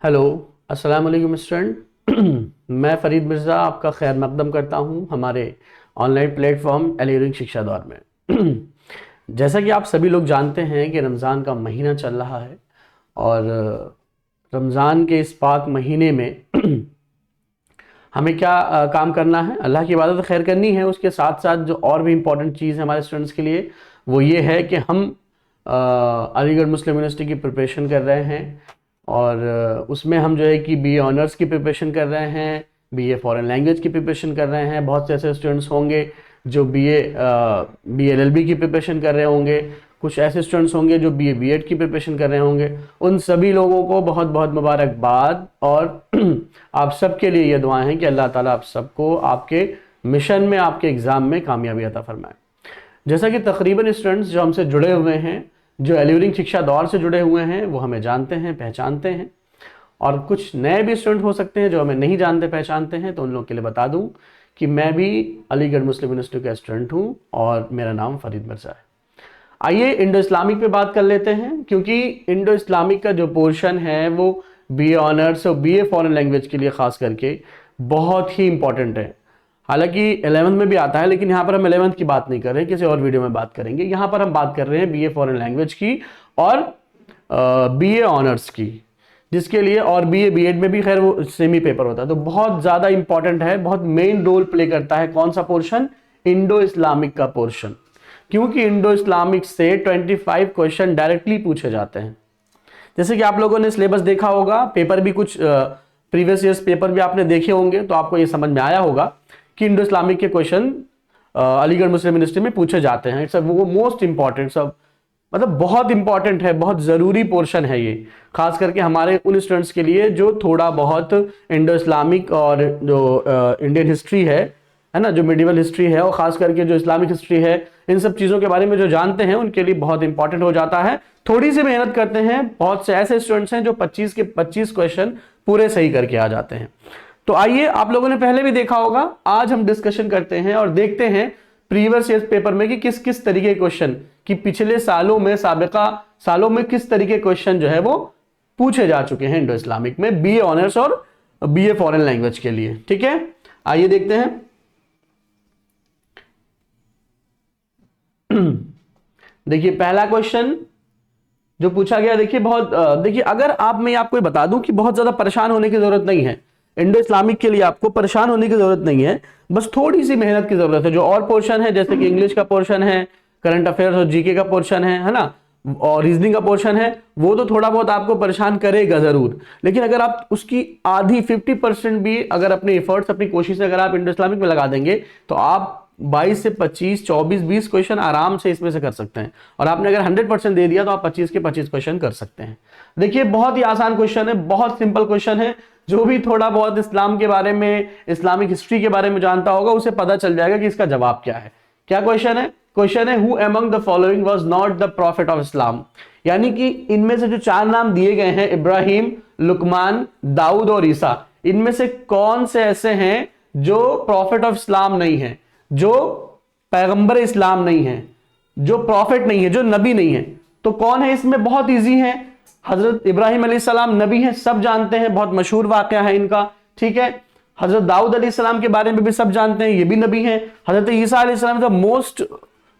Hello, अस्सलाम वालेकुम student. मैं फरीद मिर्ज़ा आपका खैर मकदम करता हूं हमारे ऑनलाइन प्लेटफॉर्म एलियरिंग शिक्षा दौर में। जैसा कि आप सभी लोग जानते हैं कि रमज़ान का महीना चल रहा है और रमज़ान के इस पाक महीने में हमें क्या काम करना है, अल्लाह की इबादत खैर करनी है। उसके साथ साथ जो और भी इम्पोर्टेंट चीज़ है हमारे स्टूडेंट्स के लिए वो ये है कि हम अलीगढ़ मुस्लिम यूनिवर्सिटी की प्रिपरेशन कर रहे हैं और उसमें हम जो है कि बीए ऑनर्स की प्रिपरेशन कर रहे हैं, बीए फॉरेन लैंग्वेज की प्रिपरेशन कर रहे हैं। बहुत से ऐसे स्टूडेंट्स होंगे जो बीए एलएलबी की प्रिपरेशन कर रहे होंगे, कुछ ऐसे स्टूडेंट्स होंगे जो बीए बीएड की प्रिपरेशन कर रहे होंगे। उन सभी लोगों को बहुत बहुत मुबारकबाद और आप सबके लिए ये दुआएं हैं कि अल्लाह ताला आप सबको आपके मिशन में, आपके एग्ज़ाम में कामयाबी अता फरमाए। जैसा कि तकरीबन स्टूडेंट्स जो हमसे जुड़े हुए हैं, जो एलियरिंग शिक्षा दौर से जुड़े हुए हैं, वो हमें जानते हैं, पहचानते हैं, और कुछ नए भी स्टूडेंट हो सकते हैं जो हमें नहीं जानते पहचानते हैं। तो उन लोगों के लिए बता दूं कि मैं भी अलीगढ़ मुस्लिम यूनिवर्सिटी का स्टूडेंट हूं और मेरा नाम फरीद मिर्ज़ा है। आइए इंडो इस्लामिक पे बात कर लेते हैं, क्योंकि इंडो इस्लामिक का जो पोर्शन है वो बीए ऑनर्स और बीए फॉरेन लैंग्वेज के लिए खास करके बहुत ही इंपॉर्टेंट है। हालांकि 11th में भी आता है, लेकिन यहाँ पर हम 11th की बात नहीं कर रहे हैं, किसी और वीडियो में बात करेंगे। यहाँ पर हम बात कर रहे हैं बीए फॉरेन लैंग्वेज की और बीए ऑनर्स की, जिसके लिए और बीए बीएड में भी खैर वो सेमी पेपर होता है। तो बहुत ज़्यादा इंपॉर्टेंट है, बहुत मेन रोल प्ले करता है कौन सा पोर्शन, इंडो इस्लामिक का पोर्शन, क्योंकि इंडो इस्लामिक से 25 क्वेश्चन डायरेक्टली पूछे जाते हैं। जैसे कि आप लोगों ने सिलेबस देखा होगा, पेपर भी कुछ प्रीवियस ईयर्स पेपर भी आपने देखे होंगे, तो आपको ये समझ में आया होगा कि इंडो इस्लामिक के क्वेश्चन अलीगढ़ मुस्लिम यूनिवर्सिटी में पूछे जाते हैं। इट्स वो मोस्ट इंपॉर्टेंट, सब मतलब बहुत इंपॉर्टेंट है, बहुत ज़रूरी पोर्शन है ये, खास करके हमारे उन स्टूडेंट्स के लिए जो थोड़ा बहुत इंडो इस्लामिक और जो इंडियन हिस्ट्री है ना, जो मिडिवल हिस्ट्री है और खास करके जो इस्लामिक हिस्ट्री है, इन सब चीज़ों के बारे में जो जानते हैं उनके लिए बहुत इंपॉर्टेंट हो जाता है। थोड़ी सी मेहनत करते हैं, बहुत से ऐसे स्टूडेंट्स हैं जो 25 के 25 क्वेश्चन पूरे सही करके आ जाते हैं। तो आइए, आप लोगों ने पहले भी देखा होगा, आज हम डिस्कशन करते हैं और देखते हैं प्रीवियस ईयर पेपर में कि किस किस तरीके के क्वेश्चन, कि पिछले सालों में, साबिका सालों में किस तरीके क्वेश्चन जो है वो पूछे जा चुके हैं इंडो इस्लामिक में बीए ऑनर्स और बीए फॉरेन लैंग्वेज के लिए। ठीक है, आइए देखते हैं। देखिए पहला क्वेश्चन जो पूछा गया, देखिए देखिए अगर मैं आपको बता दूं कि बहुत ज्यादा परेशान होने की जरूरत नहीं है, इंडो इस्लामिक के लिए आपको परेशान होने की जरूरत नहीं है, बस थोड़ी सी मेहनत की जरूरत है। जो और पोर्शन है, जैसे कि इंग्लिश का पोर्शन है, करंट अफेयर्स और जीके का पोर्शन है ना, और रीजनिंग का पोर्शन है, वो तो थोड़ा बहुत आपको परेशान करेगा जरूर, लेकिन अगर आप उसकी आधी 50% भी अगर अपने एफर्ट्स, अपनी कोशिश अगर आप इंडो इस्लामिक में लगा देंगे तो आप 22 से 25, 24, 20 क्वेश्चन आराम से इसमें से कर सकते हैं। और आपने अगर 100% दे दिया तो आप 25 के 25 क्वेश्चन कर सकते हैं। देखिए बहुत ही आसान क्वेश्चन है, बहुत सिंपल क्वेश्चन है। जो भी थोड़ा बहुत इस्लाम के बारे में, इस्लामिक हिस्ट्री के बारे में जानता होगा उसे पता चल जाएगा कि इसका जवाब क्या है। क्या क्वेश्चन है? क्वेश्चन है, who among the following was not the profit of Islam. यानी कि इनमें से जो 4 नाम दिए गए हैं, इब्राहिम, लुकमान, दाऊद और ईसा, इनमें से कौन से ऐसे हैं जो प्रॉफिट ऑफ इस्लाम नहीं है, जो पैगंबर इस्लाम नहीं है, जो प्रॉफिट नहीं है, जो नबी नहीं है? तो कौन है इसमें? बहुत इजी है, हजरत इब्राहिम अलैहिस्सलाम नबी हैं, सब जानते हैं, बहुत मशहूर वाकया है इनका। ठीक है, हजरत दाऊद अलैहिस्सलाम के बारे में भी सब जानते हैं, ये भी नबी हैं। हजरत ईसा अलैहिस्सलाम the most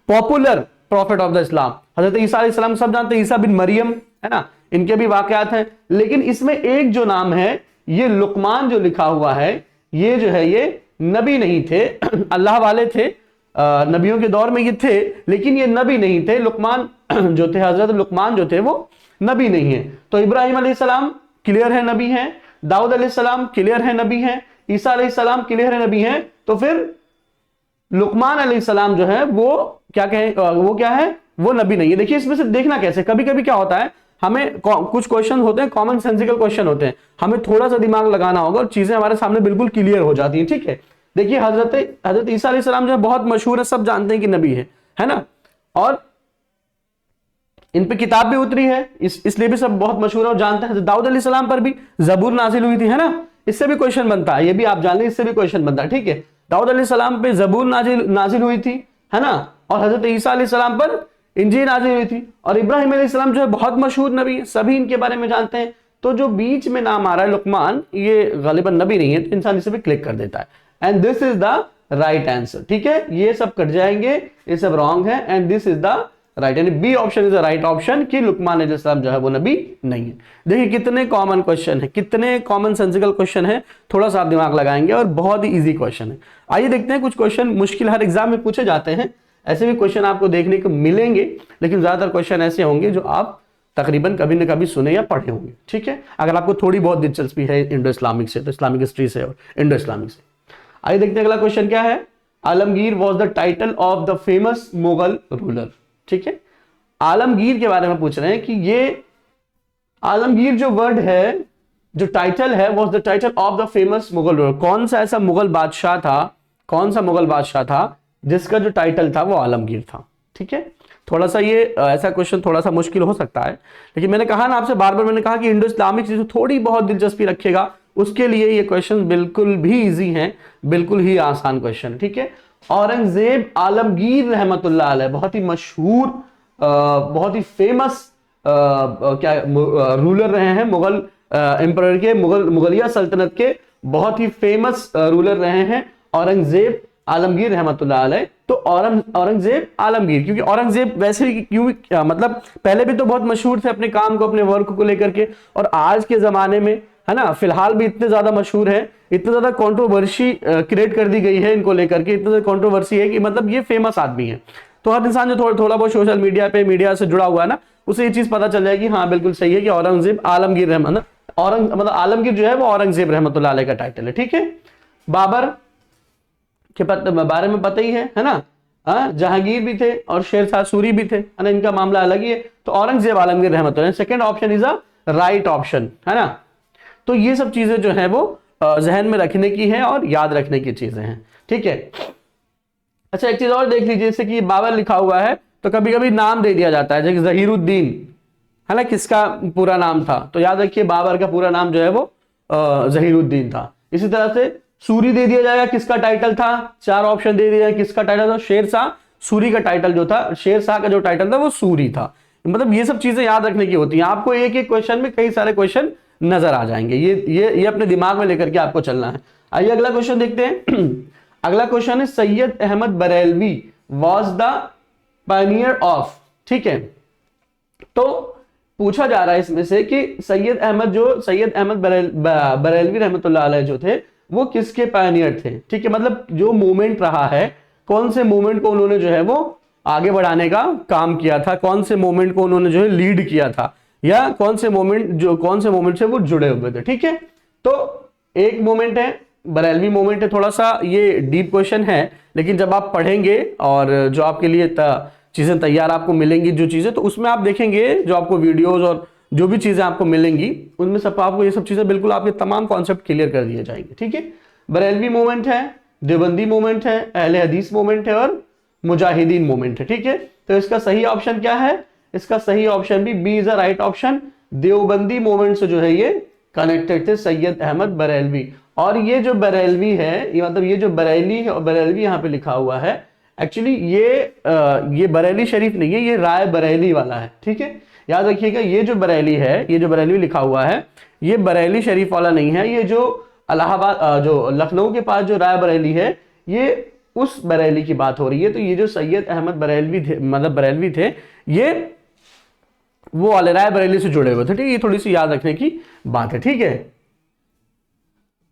popular prophet of the Islam, हजरत ईसा अलैहिस्सलाम सब जानते हैं, ईसा बिन मरियम है ना, इनके भी वाकयात हैं। लेकिन इसमें एक जो नाम है, ये लुकमान जो लिखा हुआ है, ये जो है ये नबी नहीं थे, अल्लाह वाले थे, नबियों के दौर में ये थे, लेकिन ये नबी नहीं थे। लुकमान जो थे, हजरत लुकमान जो थे वो नबी नहीं है। तो इब्राहिम अलैहिस्सलाम क्लियर है नबी हैं, दाऊद अलैहिस्सलाम क्लियर है नबी हैं, ईसा अलैहिस्सलाम क्लियर है नबी हैं, तो फिर लुकमान अलैहिस्सलाम जो है वो क्या कहें, वो क्या है, वो नबी नहीं है। देखिए इसमें से देखना कैसे, कभी कभी क्या होता है, हमें कुछ क्वेश्चन होते हैं कॉमन सेंसिकल क्वेश्चन होते हैं, हमें थोड़ा सा दिमाग लगाना होगा और चीजें हमारे सामने बिल्कुल क्लियर हो जाती हैं। ठीक है, देखिए हजरत ईसा अलैहिस्सलाम जो है बहुत मशहूर है, सब जानते हैं कि नबी है ना, और इन पे किताब भी उतरी है, इसलिए भी सब बहुत मशहूर है और जानते हैं। दाऊद अलैहिस्सलाम पर भी जबूर नाजिल हुई थी, है ना, इससे भी क्वेश्चन बनता है, ये भी आप जान लें, इससे भी क्वेश्चन बनता है। ठीक है, दाऊद अलैहिस्सलाम पे जबूर नाजिल हुई थी, है ना, और हजरत ईसा अलैहिस्सलाम पर इंजील नाजिल हुई थी। और इब्राहिम अलैहिस्सलाम जो है बहुत मशहूर नबी है, सभी इनके बारे में जानते हैं। तो जो बीच में नाम आ रहा है लुकमान, ये गालिबन नबी नहीं है, तो इंसान इसे भी क्लिक कर देता है। And this is the right answer, ठीक है। ये सब कट जाएंगे, ये सब रॉन्ग है, and this is the right, यानी B option is the right option कि लुकमान अलैहिस्सलाम जो है वो नबी नहीं है। देखिए कितने कॉमन क्वेश्चन है, कितने कॉमन सेंसिकल क्वेश्चन है, थोड़ा सा आप दिमाग लगाएंगे और बहुत ही इजी क्वेश्चन है। आइए देखते हैं, कुछ क्वेश्चन मुश्किल हर एग्जाम में पूछे जाते हैं, ऐसे भी क्वेश्चन आपको देखने को मिलेंगे, लेकिन ज्यादातर क्वेश्चन ऐसे होंगे जो आप तकरीबन कभी न कभी सुने या पढ़े होंगे, ठीक है। अगर आपको थोड़ी बहुत दिलचस्पी है इंडो इस्लामिक से, तो इस्लामिक हिस्ट्री से और इंडो इस्लामिक से। आइए देखते हैं अगला क्वेश्चन क्या है। Alamgir was the title of the famous Mughal ruler, ठीक है। आलमगीर के बारे में पूछ रहे हैं कि ये आलमगीर जो वर्ड है, जो टाइटल है, was the title of the famous Mughal ruler. कौन सा ऐसा मुगल बादशाह था, कौन सा मुगल बादशाह था जिसका जो टाइटल था वो आलमगीर था, ठीक है। थोड़ा सा ये ऐसा क्वेश्चन थोड़ा सा मुश्किल हो सकता है, लेकिन मैंने कहा ना आपसे बार बार, मैंने कहा कि इंडो इस्लामिक से थोड़ी बहुत दिलचस्पी रखेगा, उसके लिए ये क्वेश्चन बिल्कुल भी इजी हैं, बिल्कुल ही आसान क्वेश्चन, ठीक है। औरंगजेब आलमगीर रहमतुल्लाह अलैह बहुत ही मशहूर, बहुत ही फेमस क्या रूलर रहे हैं, मुगल एम्परर के, मुगलिया सल्तनत के बहुत ही फेमस रूलर रहे हैं औरंगजेब आलमगीर रहमतुल्लाह अलैह। तो औरंगजेब आलमगीर, क्योंकि औरंगजेब वैसे ही क्यों मतलब पहले भी तो बहुत मशहूर थे अपने काम को, अपने वर्क को लेकर के, और आज के जमाने में है ना फिलहाल भी इतने ज्यादा मशहूर है, इतने ज्यादा कंट्रोवर्सी क्रिएट कर दी गई है इनको लेकर के, इतनी ज्यादा कंट्रोवर्सी है कि मतलब ये फेमस आदमी है। तो हर इंसान जो थोड़ा बहुत सोशल मीडिया पे, मीडिया से जुड़ा हुआ है ना, उसे ये चीज पता चल जाएगी, हाँ बिल्कुल सही है कि औरंगजेब आलमगीर रहमत मतलब आलमगीर जो है वो औरंगजेब रहमतुल्लाह अलैह का टाइटल है, ठीक है। बाबर के बारे में पता ही है ना, जहांगीर भी थे और शेरशाह सूरी भी थे, है ना, इनका मामला अलग ही है। तो औरंगजेब आलमगीर रहमतुल्लाह, second option is a right option, है ना। तो ये सब चीजें जो है वो जहन में रखने की है और याद रखने की चीजें हैं, ठीक है। अच्छा एक चीज और देख लीजिए, जैसे कि बाबर लिखा हुआ है तो कभी कभी नाम दे दिया जाता है, जैसे जहीरुद्दीन, है ना, किसका पूरा नाम था, तो याद रखिए बाबर का पूरा नाम जो है वो जहीरुद्दीन था। इसी तरह से सूरी दे दिया जाएगा, किसका टाइटल था, चार ऑप्शन दे दिया जाएगा किसका टाइटल था, शेरशाह सूरी का टाइटल जो था, शेरशाह का जो टाइटल था वो सूरी था। मतलब ये सब चीजें याद रखने की होती हैं, आपको एक एक क्वेश्चन में कई सारे क्वेश्चन नजर आ जाएंगे, ये अपने दिमाग में लेकर के आपको चलना है। आइए अगला क्वेश्चन देखते हैं। अगला क्वेश्चन है Syed Ahmad Barelvi was the pioneer of, ठीक है। तो पूछा जा रहा है इसमें से कि सैयद अहमद बरेलवी रहमतुल्लाह अलैह जो थे वो किसके पायनियर थे, ठीक है। मतलब जो मूवमेंट रहा है, कौन से मूवमेंट को उन्होंने जो है वो आगे बढ़ाने का काम किया था, कौन से मूवमेंट को उन्होंने जो है लीड किया था, या कौन से मूवमेंट से वो जुड़े हुए थे, ठीक है। तो एक मूवमेंट है बरेलवी मूवमेंट है, थोड़ा सा ये डीप क्वेश्चन है, लेकिन जब आप पढ़ेंगे और जो आपके लिए चीजें तैयार आपको मिलेंगी जो चीजें, तो उसमें आप देखेंगे जो आपको वीडियोस और जो भी चीजें आपको मिलेंगी उनमें सब आपको ये सब चीजें बिल्कुल आपके तमाम कॉन्सेप्ट क्लियर कर दिए जाएंगे, ठीक है। बरेलवी मूवमेंट है, देवबंदी मूवमेंट है, अहले हदीस मूवमेंट है और मुजाहिदीन मूवमेंट है, ठीक है। तो इसका सही ऑप्शन क्या है, इसका सही ऑप्शन भी B is the right option. Deobandi movement से जो है ये कनेक्टेड थे सैयद अहमद बरेलवी। और ये जो बरेलवी है, ये मतलब ये जो बरेली है और बरेलवी यहाँ पे लिखा हुआ है, एक्चुअली ये बरेली शरीफ नहीं है, ये राय बरेली वाला है, ठीक है। याद रखिएगा ये जो बरेली है, ये जो बरेलवी लिखा हुआ है, ये बरेली शरीफ वाला नहीं है, ये जो इलाहाबाद जो लखनऊ के पास जो राय बरेली है, ये उस बरेली की बात हो रही है। तो ये जो सैयद अहमद बरेलवी थे, मतलब बरेलवी थे, ये वो वाले राय बरेली से जुड़े हुए थे, ठीक है। ये थोड़ी सी याद रखने की बात है, ठीक है।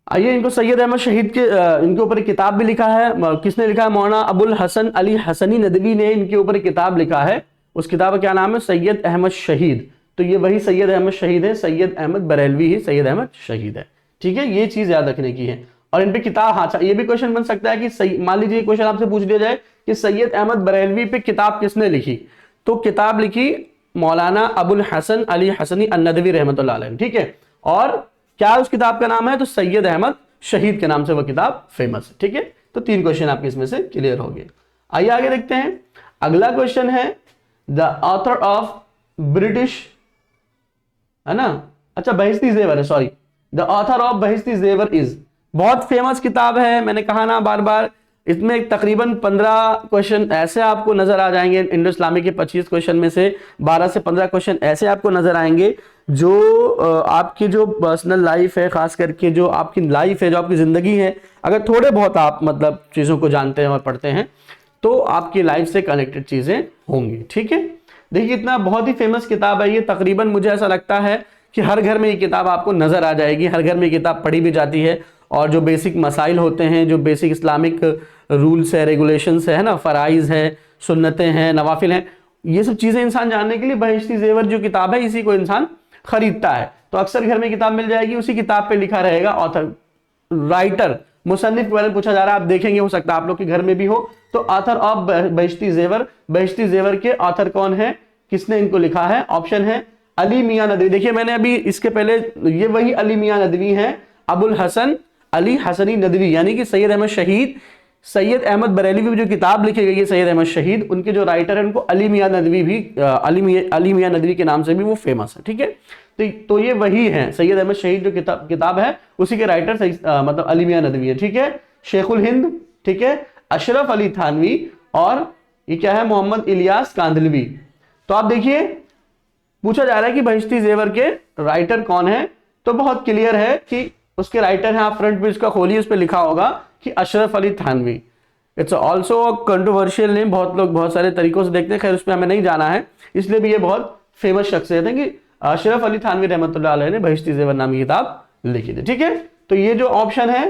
आइए इनको सैयद अहमद शहीद के इनके ऊपर एक किताब भी लिखा है, किसने लिखा है, मौलाना अबुल हसन अली हसनी नदवी ने इनके ऊपर एक किताब लिखा है। उस किताब का क्या नाम है, सैयद अहमद शहीद। तो ये वही सैयद अहमद शहीद है, सैयद अहमद बरेलवी ही सैयद अहमद शहीद है, ठीक है। ये चीज याद रखने की है। और इन पे किताब, हाँ ये भी क्वेश्चन बन सकता है कि मान लीजिए क्वेश्चन आपसे पूछ लिया जाए कि सैयद अहमद बरेलवी पे किताब किसने लिखी, तो किताब लिखी मौलाना अबुल हसन अली हसनी नदवी रहमतुल्लाह अलैह, ठीक है। और क्या उस किताब का नाम है, तो सैयद अहमद शहीद के नाम से वह किताब फेमस है, ठीक है। तो 3 क्वेश्चन आपके इसमें से क्लियर हो गए। आइए आगे देखते हैं। अगला क्वेश्चन है द ऑथर ऑफ ब्रिटिश, है ना, अच्छा बहिश्ती जेवर है, sorry, the author of Bahishti जेवर इज, बहुत फेमस किताब है, मैंने कहा ना बार बार, इसमें तकरीबन 15 क्वेश्चन ऐसे आपको नजर आ जाएंगे। इंडो इस्लामिक के 25 क्वेश्चन में से 12 से 15 क्वेश्चन ऐसे आपको नजर आएंगे जो आपकी जो पर्सनल लाइफ है, खास करके जो आपकी लाइफ है, जो आपकी जिंदगी है, अगर थोड़े बहुत आप मतलब चीजों को जानते हैं और पढ़ते हैं तो आपकी लाइफ से कनेक्टेड चीजें होंगी। ठीक है, देखिए इतना बहुत ही फेमस किताब है ये। तकरीबन मुझे ऐसा लगता है कि हर घर में ये किताब आपको नजर आ जाएगी, हर घर में ये किताब पढ़ी भी जाती है। और जो बेसिक मसाइल होते हैं, जो बेसिक इस्लामिक रूल्स है, रेगुलेशंस है ना, फ़राइज़ है, सुन्नतें हैं, नवाफिल हैं, ये सब चीज़ें इंसान जानने के लिए बहिश्ती ज़ेवर जो किताब है इसी को इंसान खरीदता है। तो अक्सर घर में किताब मिल जाएगी, उसी किताब पे लिखा रहेगा ऑथर, राइटर, मुसन्निफ के बारे में पूछा जा रहा है, आप देखेंगे, हो सकता है आप लोग के घर में भी हो। तो ऑथर ऑफ बहिश्ती ज़ेवर, बहिश्ती ज़ेवर के ऑथर कौन है, किसने इनको लिखा है? ऑप्शन है अली मियां नदवी। देखिए मैंने अभी इसके पहले, ये वही अली मियां नदवी हैं, अबुल हसन अली हसनी नदवी, यानी कि सैयद अहमद शहीद, सैयद अहमद बरेली भी जो किताब लिखी गई है सैयद अहमद शहीद, उनके जो राइटर है उनको अली मियां नदवी भी, अली मियां नदवी के नाम से भी वो फेमस है। ठीक है, तो ये वही है सैयद अहमद शहीद जो किताब है, उसी के राइटर मतलब अली मियां नदवी है। ठीक है, शेखुल हिंद, ठीक है, अशरफ अली थानवी, और ये क्या है, मोहम्मद इलियास कांदलवी। तो आप देखिए पूछा जा रहा है कि बहिश्ती ज़ेवर के राइटर कौन है, तो बहुत क्लियर है कि उसके राइटर हैं। आप फ्रंट पेज का खोलिए, उस पर लिखा होगा कि Ashraf Ali Thanvi. It's also controversial name, बहुत लोग बहुत सारे तरीकों से देखते हैं, खैर उस पर हमें नहीं जाना है, इसलिए भी ये बहुत फेमस शख्सियत है कि अशरफ अली थानवी रहमतुल्लाह अलैह ने बहिश्ती ज़ेवर नामी किताब लिखी थी। ठीक है, तो ये जो ऑप्शन है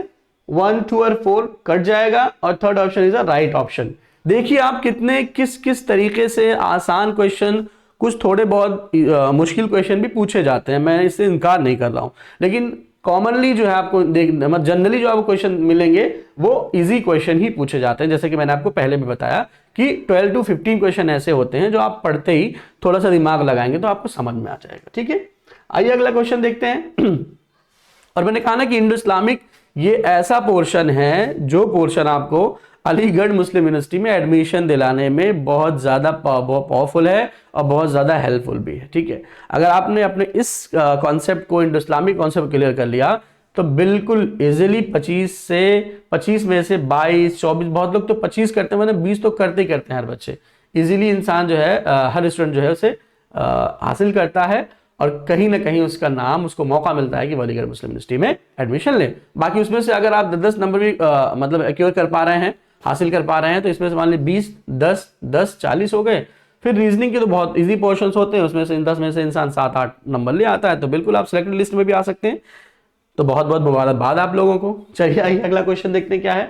1, 2 और 4 कट जाएगा और third option is a right option. देखिए आप कितने किस किस तरीके से आसान क्वेश्चन, कुछ थोड़े बहुत मुश्किल क्वेश्चन भी पूछे जाते हैं, मैं इससे इनकार नहीं कर रहा हूं, लेकिन कॉमनली जो है आपको मतलब जनरली जो आपको क्वेश्चन मिलेंगे वो इजी क्वेश्चन ही पूछे जाते हैं। जैसे कि मैंने आपको पहले भी बताया कि 12 to 15 क्वेश्चन ऐसे होते हैं जो आप पढ़ते ही थोड़ा सा दिमाग लगाएंगे तो आपको समझ में आ जाएगा। ठीक है, आइए अगला क्वेश्चन देखते हैं। और मैंने कहा ना कि इंडो इस्लामिक ये ऐसा पोर्शन है जो पोर्शन आपको अलीगढ़ मुस्लिम यूनिवर्सिटी में एडमिशन दिलाने में बहुत ज़्यादा पावरफुल है और बहुत ज़्यादा हेल्पफुल भी है। ठीक है, अगर आपने अपने इस कॉन्सेप्ट को, इंडो इस्लामिक कॉन्सेप्ट क्लियर कर लिया तो बिल्कुल इजीली 25 में से 22, 24, बहुत लोग तो 25 करते हैं, मतलब 20 तो करते ही करते हैं हर बच्चे। इजीली इंसान जो है, हर स्टूडेंट जो है उसे हासिल करता है और कहीं ना कहीं उसका नाम, उसको मौका मिलता है कि वो अलीगढ़ मुस्लिम यूनिवर्सिटी में एडमिशन ले। बाकी उसमें से अगर आप 10 नंबर भी मतलब एक्योर कर पा रहे हैं, हासिल कर पा रहे हैं, तो इसमें से मान लीजिए 20, 10, 10, 40 हो गए। फिर रीजनिंग के तो बहुत इजी पोर्शंस होते हैं, उसमें से 10 में से इंसान 7-8 नंबर ले आता है, तो बिल्कुल आप सिलेक्टेड लिस्ट में भी आ सकते हैं। तो बहुत बहुत मुबारकबाद आप लोगों को। चलिए आइए अगला क्वेश्चन देखते हैं क्या है।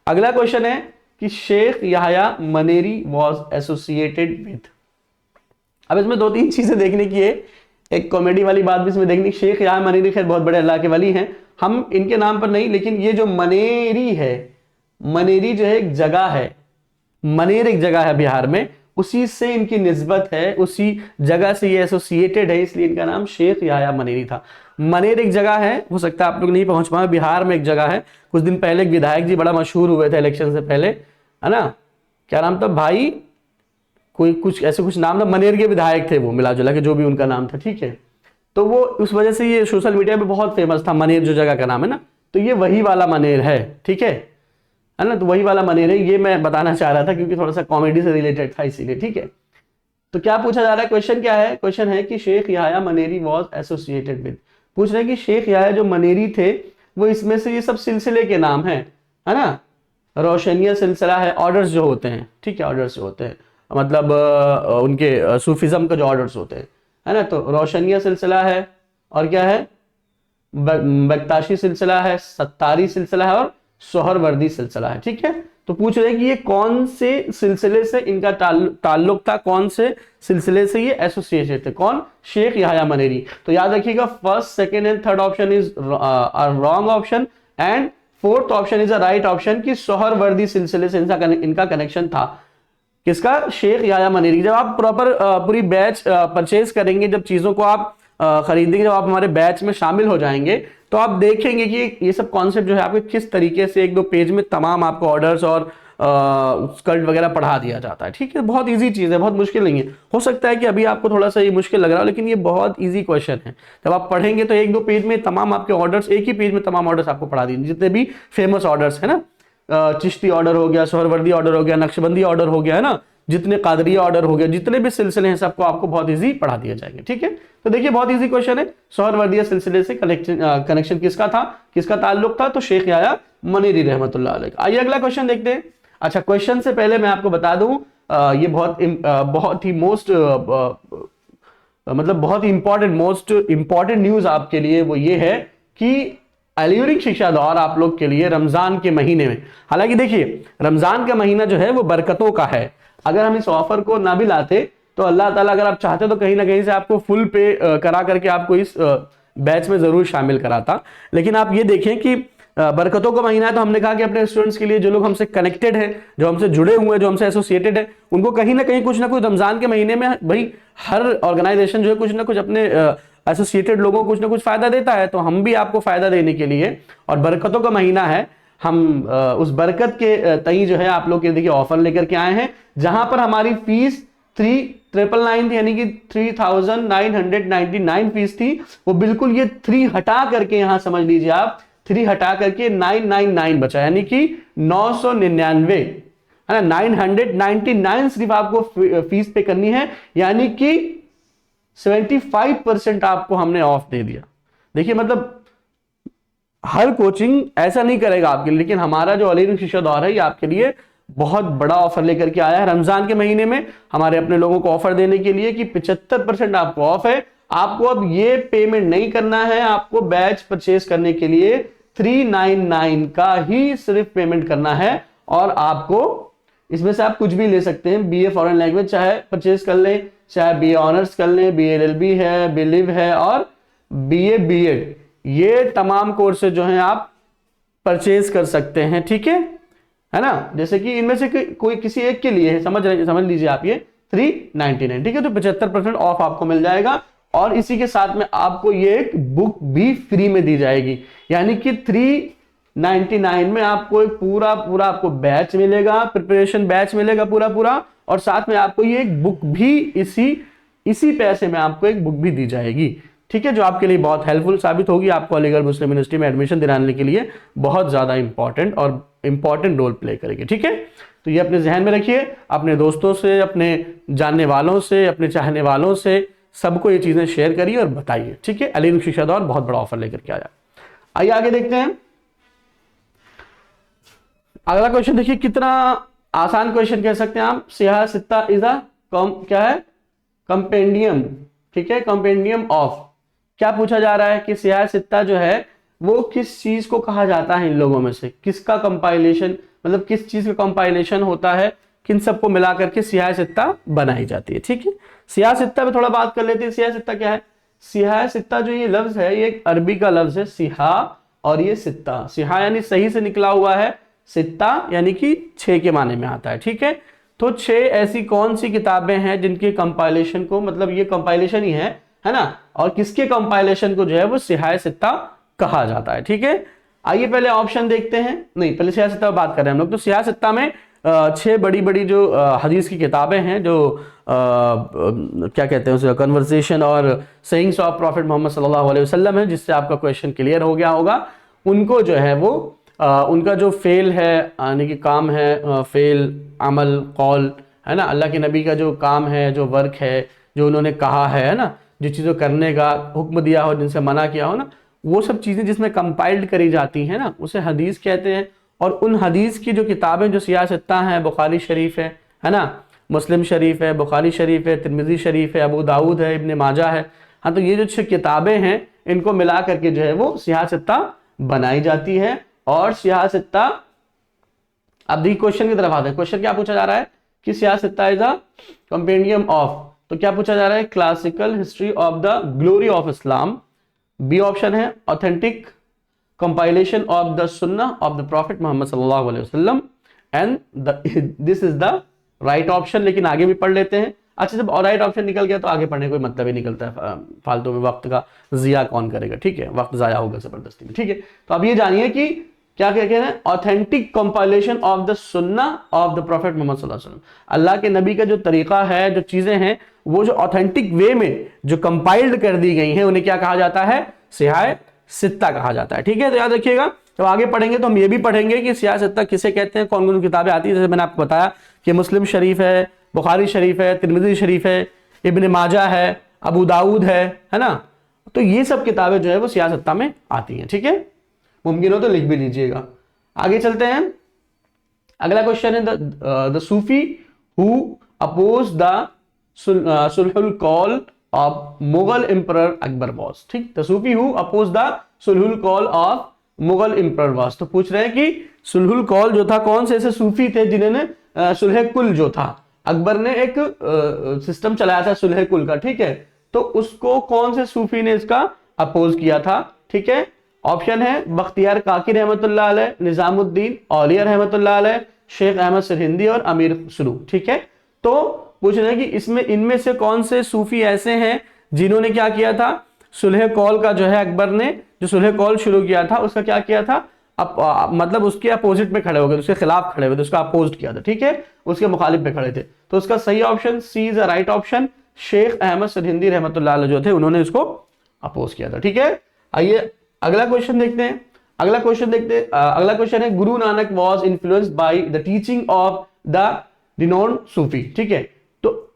अगला क्वेश्चन है कि शेख याह्या मनेरी वॉज एसोसिएटेड विद। अब इसमें 2-3 चीजें देखने की है, एक कॉमेडी वाली बात भी इसमें देखनी। शेख याह्या मनेरी खैर बहुत बड़े अल्लाह के वली हैं, हम इनके नाम पर नहीं, लेकिन ये जो मनेरी है, मनेरी जो है एक जगह है, मनेर एक जगह है बिहार में, उसी से इनकी निस्बत है, उसी जगह से ये एसोसिएटेड है, इसलिए इनका नाम शेख याह्या मनेरी था। मनेर एक जगह है, हो सकता है आप लोग नहीं पहुंच पाए, बिहार में एक जगह है। कुछ दिन पहले एक विधायक जी बड़ा मशहूर हुए थे इलेक्शन से पहले, है ना, क्या नाम था भाई, कोई कुछ ऐसे कुछ नाम था, मनेर के विधायक थे वो, मिला जुला के जो भी उनका नाम था। ठीक है, तो वो उस वजह से ये सोशल मीडिया पे बहुत फेमस था, मनेर जो जगह का नाम है ना, तो ये वही वाला मनेर है। ठीक है ना, तो वही वाला मनेर है, ये मैं बताना चाह रहा था क्योंकि थोड़ा सा कॉमेडी से रिलेटेड था इसीलिए। ठीक है, तो क्या पूछा जा रहा है, क्वेश्चन क्या है, क्वेश्चन है कि शेख याह्या मनेरी वॉज एसोसिएटेड विद, पूछ रहे हैं कि शेख याह्या जो मनेरी थे वो इसमें से ये सब सिलसिले के नाम है ना, रोशनिया सिलसिला है, ऑर्डर्स जो होते हैं, ठीक है, ऑर्डर्स जो होते हैं मतलब उनके सूफिज्म का जो ऑर्डर्स होते हैं, है ना, तो रोशनिया सिलसिला है, और क्या है, बक्ताशी सिलसिला है, सत्तारी सिलसिला है, और सोहरवर्दी सिलसिला है। ठीक है, तो पूछ रहे हैं कि ये कौन से सिलसिले से इनका ताल्लुक था, कौन से सिलसिले से ये एसोसिएटेड थे, कौन, शेख याह्या मनेरी। तो याद रखिएगा first, second and third option is wrong option and fourth option is a right option कि सोहरवर्दी सिलसिले से इनका कनेक्शन था। किसका, शेख याह्या मनेरी। जब आप प्रॉपर पूरी बैच परचेज करेंगे, जब चीजों को आप खरीदेंगे, जब आप हमारे बैच में शामिल हो जाएंगे तो आप देखेंगे कि ये सब कॉन्सेप्ट जो है आपको किस तरीके से 1-2 पेज में तमाम आपको ऑर्डर्स और स्कर्ट वगैरह पढ़ा दिया जाता है। ठीक है, बहुत इजी चीज है, बहुत मुश्किल नहीं है। हो सकता है कि अभी आपको थोड़ा सा ये मुश्किल लग रहा हो, लेकिन ये बहुत इजी क्वेश्चन है। जब आप पढ़ेंगे तो 1-2 पेज में तमाम आपके ऑर्डर्स, एक ही पेज में तमाम ऑर्डर्स आपको पढ़ा दिए, जितने भी फेमस ऑर्डर्स है ना, चिश्ती ऑर्डर हो गया, सोहरवर्दी ऑर्डर हो गया, नक्शबंदी ऑर्डर हो गया, है ना, जितने कादरिया ऑर्डर हो गया, जितने भी सिलसिले हैं सबको आपको बहुत इजी पढ़ा दिया जाएगा। ठीक है, तो देखिए बहुत इजी क्वेश्चन है। सोहरवर्दिया सिलसिले से कनेक्शन किसका था, किसका ताल्लुक था, तो शेख याह्या मनीरी रहमतुल्लाह अलैह। आइए अगला क्वेश्चन देखते हैं। अच्छा, क्वेश्चन से पहले मैं आपको बता दूं, ये बहुत ही बहुत ही मोस्ट इंपॉर्टेंट न्यूज आपके लिए वो ये है कि एल्यूरिंग शिक्षा दौर आप लोग के लिए रमजान के महीने में, हालांकि देखिए रमजान का महीना जो है वो बरकतों का है, अगर हम इस ऑफर को ना भी लाते तो अल्लाह ताला अगर आप चाहते तो कहीं ना कहीं से आपको फुल पे करा करके आपको इस बैच में जरूर शामिल कराता। लेकिन आप ये देखें कि बरकतों का महीना है, तो हमने कहा कि अपने स्टूडेंट्स के लिए, जो लोग हमसे कनेक्टेड है, जो हमसे जुड़े हुए हैं, जो हमसे एसोसिएटेड है, उनको कहीं ना कहीं कुछ ना कुछ रमजान के महीने में, भाई हर ऑर्गेनाइजेशन जो है कुछ ना कुछ अपने एसोसिएटेड लोगों को कुछ ना कुछ फायदा देता है, तो हम भी आपको फायदा देने के लिए, और बरकतों का महीना है, हम उस बरकत के तई जो है आप लोग के देखिए ऑफर लेकर के आए हैं, जहां पर हमारी फीस 3,999 थी, यानी कि 3,999 फीस थी, वो बिल्कुल ये 3 हटा करके, यहां समझ लीजिए आप 3 हटा करके 999 बचा, यानी कि 999, है ना, 999 सिर्फ आपको फीस पे करनी है, यानी कि 75% आपको हमने ऑफ दे दिया। देखिए मतलब हर कोचिंग ऐसा नहीं करेगा आपके लिए, लेकिन हमारा जो एल्यूरिंग शिक्षा दौर है ये आपके लिए बहुत बड़ा ऑफर लेकर के आया है रमजान के महीने में, हमारे अपने लोगों को ऑफर देने के लिए कि 75% आपको ऑफ है। आपको अब ये पेमेंट नहीं करना है, आपको बैच परचेज करने के लिए 399 का ही सिर्फ पेमेंट करना है, और आपको इसमें से आप कुछ भी ले सकते हैं, बीए फॉरेन लैंग्वेज चाहे परचेज कर लें, चाहे बीए ऑनर्स कर लें, बीए एलएलबी है, बीलिव है, और बीए बीएड, ये तमाम कोर्सेज जो हैं आप परचेज कर सकते हैं। ठीक है ना, जैसे कि इनमें से कोई किसी एक के लिए है, समझ लीजिए आप, ये 399, ठीक है, तो 75% ऑफ आपको मिल जाएगा, और इसी के साथ में आपको ये एक बुक भी फ्री में दी जाएगी, यानी कि 399 में आपको एक पूरा आपको बैच मिलेगा, प्रिपरेशन बैच मिलेगा पूरा, और साथ में आपको ये एक बुक भी इसी पैसे में आपको एक बुक भी दी जाएगी। ठीक है, जो आपके लिए बहुत हेल्पफुल साबित होगी, आपको अलीगढ़ मुस्लिम यूनिवर्सिटी में एडमिशन दिलाने के लिए बहुत ज्यादा इंपॉर्टेंट रोल प्ले करेगी। ठीक है, तो ये अपने जहन में रखिए, अपने दोस्तों से, अपने जानने वालों से, अपने चाहने वालों से, सबको ये चीजें शेयर करिए और बताइए। ठीक है, एल्यूरिंग शिक्षा दौर बहुत बड़ा ऑफर लेकर के आया। आइए आगे देखते हैं अगला क्वेश्चन। देखिए कितना आसान क्वेश्चन कह सकते हैं आप। सियाह सित्ता इज क्या है, कंपेंडियम। ठीक है, कंपेंडियम ऑफ, क्या पूछा जा रहा है कि सियाह सित्ता जो है वो किस चीज को कहा जाता है, इन लोगों में से किसका कंपाइलेशन, मतलब किस चीज का कंपाइलेशन होता है, किन सबको मिला करके सियाह सित्ता बनाई जाती है। ठीक है, सियाह सित्ता पे थोड़ा बात कर लेते हैं। सियाह सित्ता क्या है? सियाह सित्ता जो ये लफ्ज है, ये एक अरबी का लफ्ज है, सिहा और ये सित्ता। सिहा यानी सही से निकला हुआ है, सित्ता यानी कि 6 के माने में आता है। ठीक है, तो 6 ऐसी कौन सी किताबें हैं जिनके कंपाइलेशन को, मतलब ये कंपाइलेशन ही है ना, और किसके कंपाइलेशन को जो है वो सियाह सित्ता कहा जाता है। ठीक है, आइए पहले ऑप्शन देखते हैं, नहीं पहले सियाह सित्ता बात कर रहे हैं हम लोग। तो सियाह सित्ता में 6 बड़ी जो हदीस की किताबें हैं, जो क्या कहते हैं उसे, कन्वर्सेशन और सेइंग्स ऑफ प्रॉफिट मोहम्मद सल्लल्लाहु अलैहि वसल्लम है, जिससे आपका क्वेश्चन क्लियर हो गया होगा। उनको जो है वो उनका जो फेल है, यानी कि काम है, फेल अमल कौल, है ना, अल्लाह के नबी का जो काम है, जो वर्क है, जो उन्होंने कहा है ना, जो चीज़ों करने का हुक्म दिया हो, जिनसे मना किया हो ना, वो सब चीज़ें जिसमें कंपाइल्ड करी जाती हैं ना, उसे हदीस कहते हैं। और उन हदीस की जो किताबें जो सियाह सित्ता हैं, बुखारी शरीफ है ना, मुस्लिम शरीफ है, बुखारी शरीफ है, तिरमिज़ी शरीफ है, अबू दाऊद है, इब्ने माजा है, हाँ, तो ये जो 6 किताबें हैं, इनको मिला करके जो है वो सियाह सित्ता बनाई जाती है। और सियाह सित्ता, अब देखिए क्वेश्चन की तरफ आते हैं। क्वेश्चन क्या पूछा जा रहा है कि Sihah Sitta is a compendium of, तो क्या पूछा जा रहा है, classical history of the glory of Islam. B option है authentic compilation of the Sunna of the prophet Mohammad सल्लल्लाहु अलैहि वसल्लम, and this is the right option. लेकिन आगे भी पढ़ लेते हैं। अच्छा, जब राइट ऑप्शन निकल गया तो आगे पढ़ने कोई मतलब ही निकलता है, फालतू में वक्त का जिया कौन करेगा। ठीक है, वक्त जाया होगा जबरदस्ती में। ठीक है, तो अब ये जानिए कि क्या कहते हैं, authentic compilation of the Sunna of the prophet Mohammad सल्लल्लाहु अलैहि वसल्लम। अल्लाह के नबी का जो तरीका है, जो चीजें हैं, वो जो ऑथेंटिक वे में जो कंपाइल्ड कर दी गई हैं, उन्हें क्या कहा जाता है, सियाह सित्ता कहा जाता है। ठीक है, तो याद रखिएगा जब आगे पढ़ेंगे तो हम ये भी पढ़ेंगे कि सियासत किसे कहते हैं, कौन कौन किताबें आती है। जैसे मैंने आपको बताया कि मुस्लिम शरीफ है, बुखारी शरीफ है, तिरमिज़ी शरीफ है, इब्न माजा है, अबू दाऊद है ना। तो ये सब किताबें जो है वो सियासत में आती हैं। ठीक है, मुमकिन हो तो लिख भी लीजिएगा। आगे चलते हैं। अगला क्वेश्चन है the Sufi who oppose the सुलहुल कॉल of Mughal emperor Akbar was. ठीक, the Sufi who oppose the सुलहुल कॉल ऑफ मुगल एम्परर वाज। तो पूछ रहे हैं कि सुलहुल कॉल जो था, कौन से ऐसे सूफी थे जिन्होंने सुलह कुल जो था, अकबर ने एक सिस्टम चलाया था सुलह कुल का। ठीक है, तो उसको कौन से सूफी ने इसका अपोज किया था। ठीक है, ऑप्शन है बख्तियार काकी रहमतुल्लाह अलैह, निजामुद्दीन औलिया रहमतुल्लाह अलैह, शेख अहमद सरहिंदी और अमीर खुसरू। ठीक है, तो पूछ रहे हैं कि इसमें इनमें से कौन से सूफी ऐसे हैं जिन्होंने क्या किया था, सुलह कौल का जो है, अकबर ने जो सुलह कौल शुरू किया था उसका क्या किया था, मतलब उसके अपोजिट में खड़े हो गए, उसके खिलाफ खड़े हुए थे, उसका अपोज किया था। ठीक है, उसके मुखालिफ पे खड़े थे। तो उसका सही option C is the right option. Sheikh Ahmad Sirhindi रहमतुल्लाह अलैह जो थे उन्होंने इसको अपोज किया था। ठीक है, आइए अगला क्वेश्चन देखते हैं। अगला क्वेश्चन है Guru Nanak was influenced by the teaching of the renowned Sufi. ठीक है, तो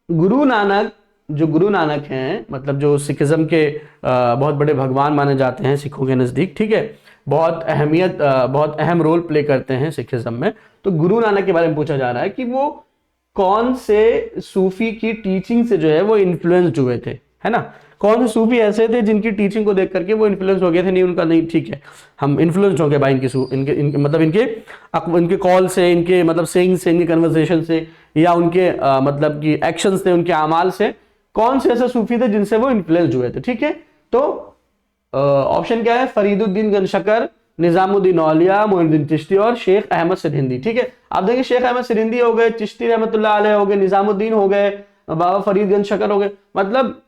गुरु नानक हैं, मतलब जो सिखिज्म के बहुत बड़े भगवान माने जाते हैं सिखों के नजदीक। ठीक है, बहुत अहम रोल प्ले करते हैं सिखिज्म में। तो गुरु नानक के बारे में पूछा जा रहा है कि वो कौन से सूफी की टीचिंग से जो है वो इन्फ्लुएंस्ड हुए थे, है ना। कौन से सूफी ऐसे थे जिनकी टीचिंग को देख करके वो इन्फ्लुएंस हो गए थे। नहीं, उनका नहीं, ठीक है, हम इन्फ्लुएंस हो गए भाई इनके कॉल से, इनके मतलब सेइंग से, इनके कन्वर्सेशन से, या उनके मतलब कि एक्शन से, उनके अमाल से। कौन से ऐसे सूफी थे जिनसे वो इन्फ्लुएंस हुए थे। ठीक है, तो ऑप्शन क्या है, फरीदुद्दीन गंशकर, निजामुद्दीन औलिया, मोइनुद्दीन चिश्ती और शेख अहमद सरहिंदी। ठीक है, आप देखिए शेख अहमद सरहिंदी हो गए, चिश्ती रहमतुल्लाह अलैह हो गए, निजामुद्दीन हो गए, बाबा फरीद गंशकर हो गए। मतलब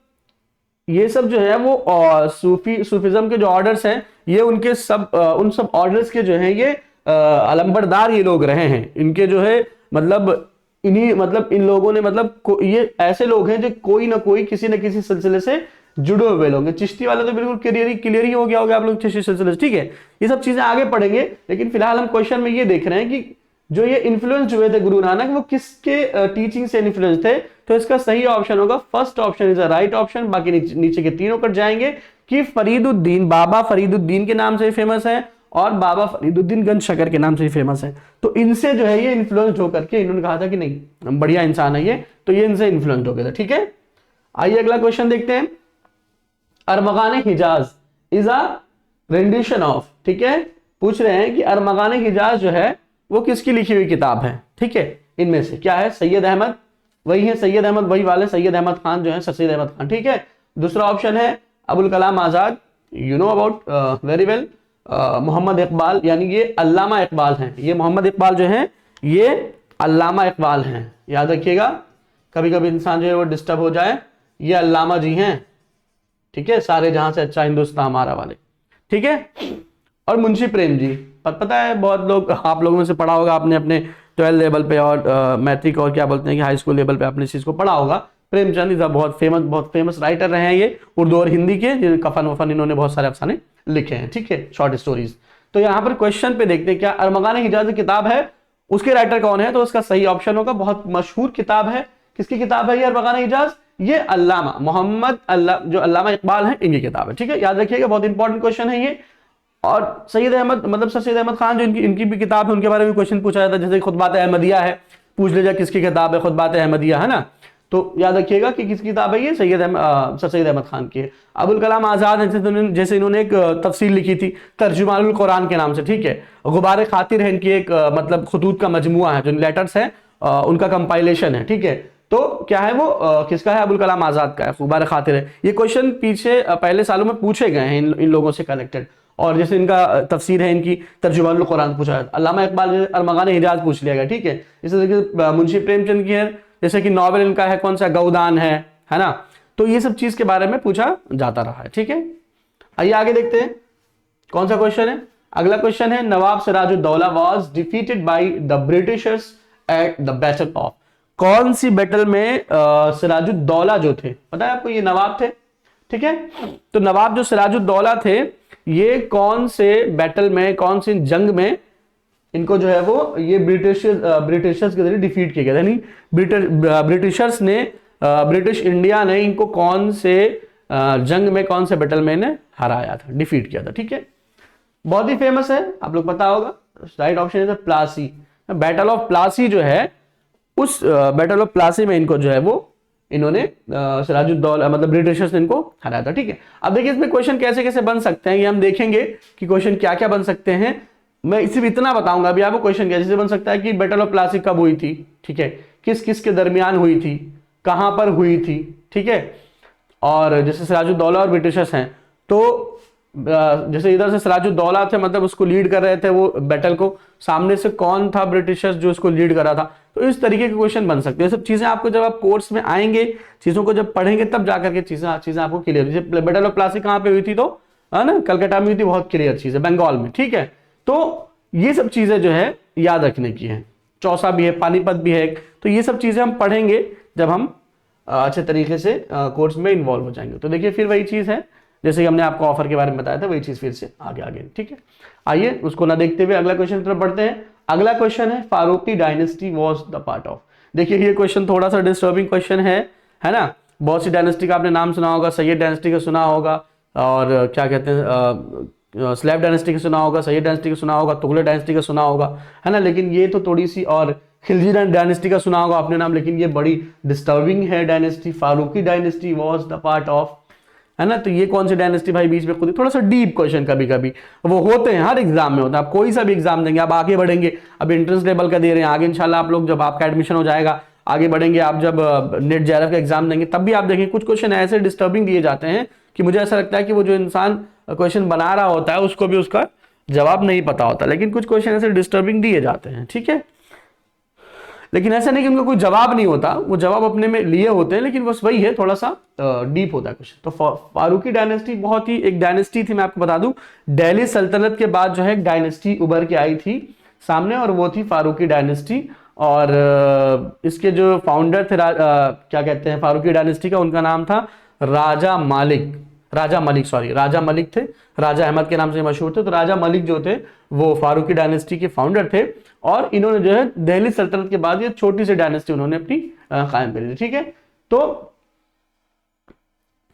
ये सब जो है वो सूफिज्म के जो ऑर्डर्स हैं, ये उनके सब उन सब ऑर्डर्स के जो हैं ये अलंबरदार ये लोग रहे हैं। इनके जो है मतलब इन लोगों ने मतलब ये ऐसे लोग हैं जो कोई ना कोई किसी न किसी सिलसिले से जुड़े हुए लोग हैं। चिश्ती वाले तो बिल्कुल क्लियर ही हो गया होगा आप लोग चिश्ती सिलसिले से। ठीक है, ये सब चीजें आगे पढ़ेंगे, लेकिन फिलहाल हम क्वेश्चन में ये देख रहे हैं कि जो ये इन्फ्लुएंस हुए थे गुरु नानक, वो किसके टीचिंग से इन्फ्लुएंस थे। तो इसका सही ऑप्शन होगा first option is the right option. बाकी नीचे के तीनों कट जाएंगे कि फरीदुद्दीन, बाबा फरीदुद्दीन के नाम से फेमस है और बाबा फरीदुद्दीन गंशकर के नाम से फेमस है। तो इनसे जो है ये इन्फ्लुएंस होकर के इन्होंने कहा था कि नहीं, हम बढ़िया इंसान है ये, तो ये इनसे इन्फ्लुएंस हो गया था। ठीक है, आइए अगला क्वेश्चन देखते हैं। अरमगान हिजाज इज अ रेंडिशन ऑफ। ठीक है, पूछ रहे हैं कि अरमगान हिजाज जो है वो किसकी लिखी हुई किताब है। ठीक है, इनमें से क्या है, सैयद अहमद, वही है सैयद अहमद, वही वाले सैयद अहमद खान जो है, सर सैयद अहमद खान। ठीक है, दूसरा ऑप्शन है Abul Kalam Azad, you know about very well, Mohammad Iqbal, यानी ये अल्लामा इकबाल हैं। ये मोहम्मद इकबाल जो है ये अल्लामा इकबाल हैं, याद रखिएगा, कभी कभी इंसान जो है वो डिस्टर्ब हो जाए, ये अल्लामा जी हैं। ठीक है, सारे जहां से अच्छा हिंदुस्तान हमारा वाले। ठीक है, और मुंशी प्रेम जी, पता है बहुत लोग, आप लोगों में से पढ़ा होगा आपने अपने 12 लेवल पे और मैट्रिक और क्या बोलते हैं कि हाई स्कूल लेवल पे आपने इस चीज को पढ़ा होगा। प्रेमचंद इज बहुत फेमस राइटर रहे हैं ये, उर्दू और हिंदी के, जिन्हें कफन वफन इन्होंने बहुत सारे अफसाने लिखे हैं। ठीक है, शॉर्ट स्टोरीज। तो यहाँ पर क्वेश्चन पे देखते हैं क्या अरमगान हिजाज किताब है, उसके राइटर कौन है। तो उसका सही ऑप्शन होगा, बहुत मशहूर किताब है। किसकी किताब है ये अरमगान हिजाज, ये अल्लामा मोहम्मद जो अल्लामा इकबाल है इनकी किताब है। ठीक है, याद रखिएगा, बहुत इंपॉर्टेंट क्वेश्चन है ये। और सैयद अहमद मतलब सर सैयद अहमद खान जो इनकी भी किताब है, उनके बारे में क्वेश्चन पूछा जाता है। जैसे खुतबात अहमदिया है, पूछ ले जाए किसकी किताब है, खुतबात अहमदिया, है ना। तो याद रखिएगा कि किसकी किताब है ये, सर सैयद अहमद खान की है। अबुल कलाम आजाद है, जैसे इन्होंने एक तफसीर लिखी थी तर्जुमानुल कुरान के नाम से। ठीक है, गुबार खातिर है इनकी एक मतलब खतूत का मजमुआ है, जो लेटर्स है उनका कंपाइलेशन है। ठीक है, तो क्या है वो किसका है, अबुल कलाम आजाद का है, गुबार खातिर है। ये क्वेश्चन पीछे पहले सालों में पूछे गए हैं इन लोगों से कलेक्टेड। और जैसे इनका तफसीर है इनकी तर्जुमानुल कुरान पूछा है, अल्लामा इकबाल अरमगान हिजाज पूछ लिया गया। ठीक है, इसी तरीके मुंशी प्रेमचंद की है, जैसे कि नॉवेल इनका है कौन सा, गौदान है ना। तो ये सब चीज के बारे में पूछा जाता रहा है। ठीक है, आइए आगे देखते हैं कौन सा क्वेश्चन है। अगला क्वेश्चन है Nawab Siraj-ud-Daulah was defeated by the Britishers at the battle of. कौन सी बैटल में सिराजुद्दौला जो थे, पता है आपको, ये नवाब थे। ठीक है, तो नवाब जो सिराजुद्दौला थे ये कौन से बैटल में, कौन सी जंग में इनको जो है वो ये ब्रिटिशर्स के जरिए डिफीट किया गया, यानी ब्रिटिशर्स ने, ब्रिटिश इंडिया ने इनको कौन से जंग में, कौन से बैटल में इन्हें हराया था, डिफीट किया था। ठीक है, बहुत ही फेमस है, आप लोग पता होगा। राइट ऑप्शन है प्लासी। बैटल ऑफ प्लासी जो है, उस बैटल ऑफ प्लासी में इनको जो है वो इन्होंने सिराजुद्दौला मतलब ब्रिटिशर्स ने इनको हराया था। ठीक है, अब देखिए इसमें क्वेश्चन कैसे कैसे बन सकते हैं, ये हम देखेंगे कि क्वेश्चन क्या क्या बन सकते हैं। मैं सिर्फ इतना बताऊंगा अभी आपको, क्वेश्चन कैसे बन सकता है कि बैटल ऑफ प्लासी कब हुई थी, ठीक है, किस किस के दरमियान हुई थी, कहां पर हुई थी, ठीक है। और जैसे सिराजुद्दौला और ब्रिटिशर्स हैं, तो जैसे इधर से सिराजुद्दौला थे, मतलब उसको लीड कर रहे थे वो बैटल को, सामने से कौन था ब्रिटिशर्स जो उसको लीड कर रहा था। तो इस तरीके के क्वेश्चन बन सकते हैं। सब चीजें आपको जब आप कोर्स में आएंगे, चीजों को जब पढ़ेंगे, तब जाकर के चीजें आपको क्लियर। जैसे बैटल ऑफ प्लासी कहां पे हुई थी, तो है ना, कलकत्ता में हुई थी, बहुत क्लियर चीज है, बंगाल में। ठीक है, तो ये सब चीजें जो है याद रखने की है। चौसा भी है, पानीपत भी है, तो ये सब चीजें हम पढ़ेंगे जब हम अच्छे तरीके से कोर्स में इन्वॉल्व हो जाएंगे। तो देखिए फिर वही चीज है, जैसे कि हमने आपको ऑफर के बारे में बताया था, वही चीज फिर से आगे आगे। ठीक है, आइए उसको ना देखते हुए अगला क्वेश्चन की तरफ बढ़ते हैं। अगला क्वेश्चन है Faruqi dynasty was the part of. देखिए ये क्वेश्चन थोड़ा सा डिस्टर्बिंग क्वेश्चन है ना। बहुत सी डायनेस्टी का आपने नाम सुना होगा, सैयद डायनेस्टी का सुना होगा, और क्या कहते हैं स्लैब डायनेस्टी का सुना होगा, सैयद डायनेस्टी का सुना होगा, तुगलक डायनेस्टी का सुना होगा, है ना। लेकिन ये तो थोड़ी सी, और खिलजी डायनेस्टी का सुना होगा अपने नाम, लेकिन ये बड़ी डिस्टर्बिंग है dynasty. Faruqi dynasty was the part of, है ना। तो ये कौन सी डायनेस्टी भाई, बीच में खुद थोड़ा सा डीप क्वेश्चन कभी कभी वो होते हैं, हर एग्जाम में होता है। आप कोई सा भी एग्जाम देंगे, आप आगे बढ़ेंगे, अब एंट्रेंस लेवल का दे रहे हैं, आगे इंशाल्लाह आप लोग जब आपका एडमिशन हो जाएगा, आगे बढ़ेंगे, आप जब नेट जेआरएफ का एग्जाम देंगे, तब भी आप देखेंगे कुछ क्वेश्चन ऐसे डिस्टर्बिंग दिए जाते हैं कि मुझे ऐसा लगता है कि वो जो इंसान क्वेश्चन बना रहा होता है उसको भी उसका जवाब नहीं पता होता। लेकिन कुछ क्वेश्चन ऐसे डिस्टर्बिंग दिए जाते हैं, ठीक है। लेकिन ऐसा नहीं कि उनका कोई जवाब नहीं होता, वो जवाब अपने में लिए होते हैं, लेकिन बस वही है, थोड़ा सा डीप होता है क्वेश्चन। तो फारूकी डायनेस्टी बहुत ही एक डायनेस्टी थी, मैं आपको बता दूं, दिल्ली सल्तनत के बाद जो है एक डायनेस्टी उभर के आई थी सामने, और वो थी फारूकी डायनेस्टी। और इसके जो फाउंडर थे क्या कहते हैं फारूकी डायनेस्टी का, उनका नाम था राजा मलिक थे। राजा अहमद के नाम से मशहूर थे। तो राजा मलिक जो थे वो फारूकी डायनेस्टी के फाउंडर थे, और इन्होंने जो है दिल्ली सल्तनत के बाद ये छोटी सी डायनेस्टी उन्होंने अपनी कायम करी थी। ठीक है, तो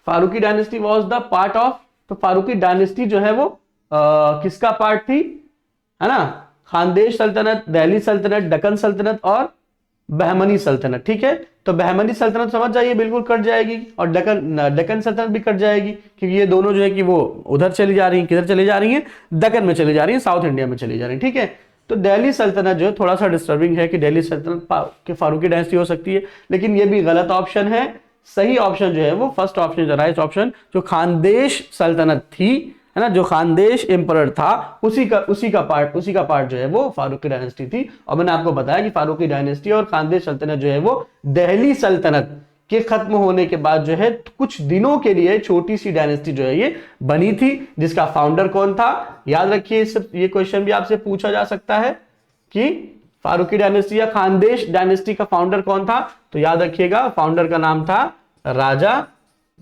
Faruqi dynasty was the part of, तो फारूकी डायनेस्टी जो है वो किसका पार्ट थी, है ना, खानदेश सल्तनत, दिल्ली सल्तनत, दक्कन सल्तनत और बहमनी सल्तनत। ठीक है, तो बहमनी सल्तनत समझ जाइए बिल्कुल कट जाएगी, और दक्कन सल्तनत भी कट जाएगी, क्योंकि ये दोनों जो है कि वो उधर चली जा रही हैं, किधर चली जा रही हैं, दक्कन में चली जा रही हैं, साउथ इंडिया में चली जा रही हैं। ठीक है, तो दिल्ली सल्तनत जो है थोड़ा सा डिस्टर्बिंग है कि दिल्ली सल्तनत के फारूकी डायनेस्टी हो सकती है, लेकिन ये भी गलत ऑप्शन है। सही ऑप्शन जो है वो फर्स्ट ऑप्शन, राइट ऑप्शन, जो खानदेश सल्तनत थी, है ना, जो खानदेश एम्परर था, उसी का पार्ट जो है वो फारूकी डायनेस्टी थी। और मैंने आपको बताया कि फारूकी डायनेस्टी और खानदेश सल्तनत जो है वो दिल्ली सल्तनत के खत्म होने के बाद जो है कुछ दिनों के लिए छोटी सी डायनेस्टी जो है ये बनी थी, जिसका फाउंडर कौन था। याद रखिए, ये क्वेश्चन भी आपसे पूछा जा सकता है कि फारूकी डायनेस्टी या खानदेश डायनेस्टी का फाउंडर कौन था। तो याद रखिएगा, फाउंडर का नाम था राजा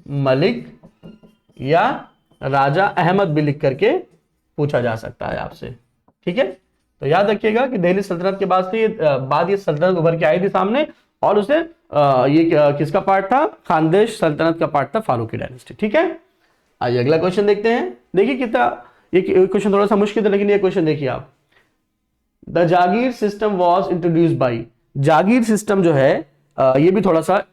मलिक, या राजा अहमद भी लिख करके पूछा जा सकता है आपसे। ठीक है, तो याद रखिएगा कि दिल्ली सल्तनत के बाद ये सल्तनत उभर के आई थी सामने, और उसे ये किसका पार्ट था, खानदेश सल्तनत का पार्ट था फारूकी डायनेस्टी। ठीक है, आइए अगला क्वेश्चन देखते हैं। देखिए कितना, ये क्वेश्चन थोड़ा सा मुश्किल है, लेकिन ये क्वेश्चन देखिए आप, the Jagir system was introduced by. Jagir system जो है ये भी थोड़ा सा,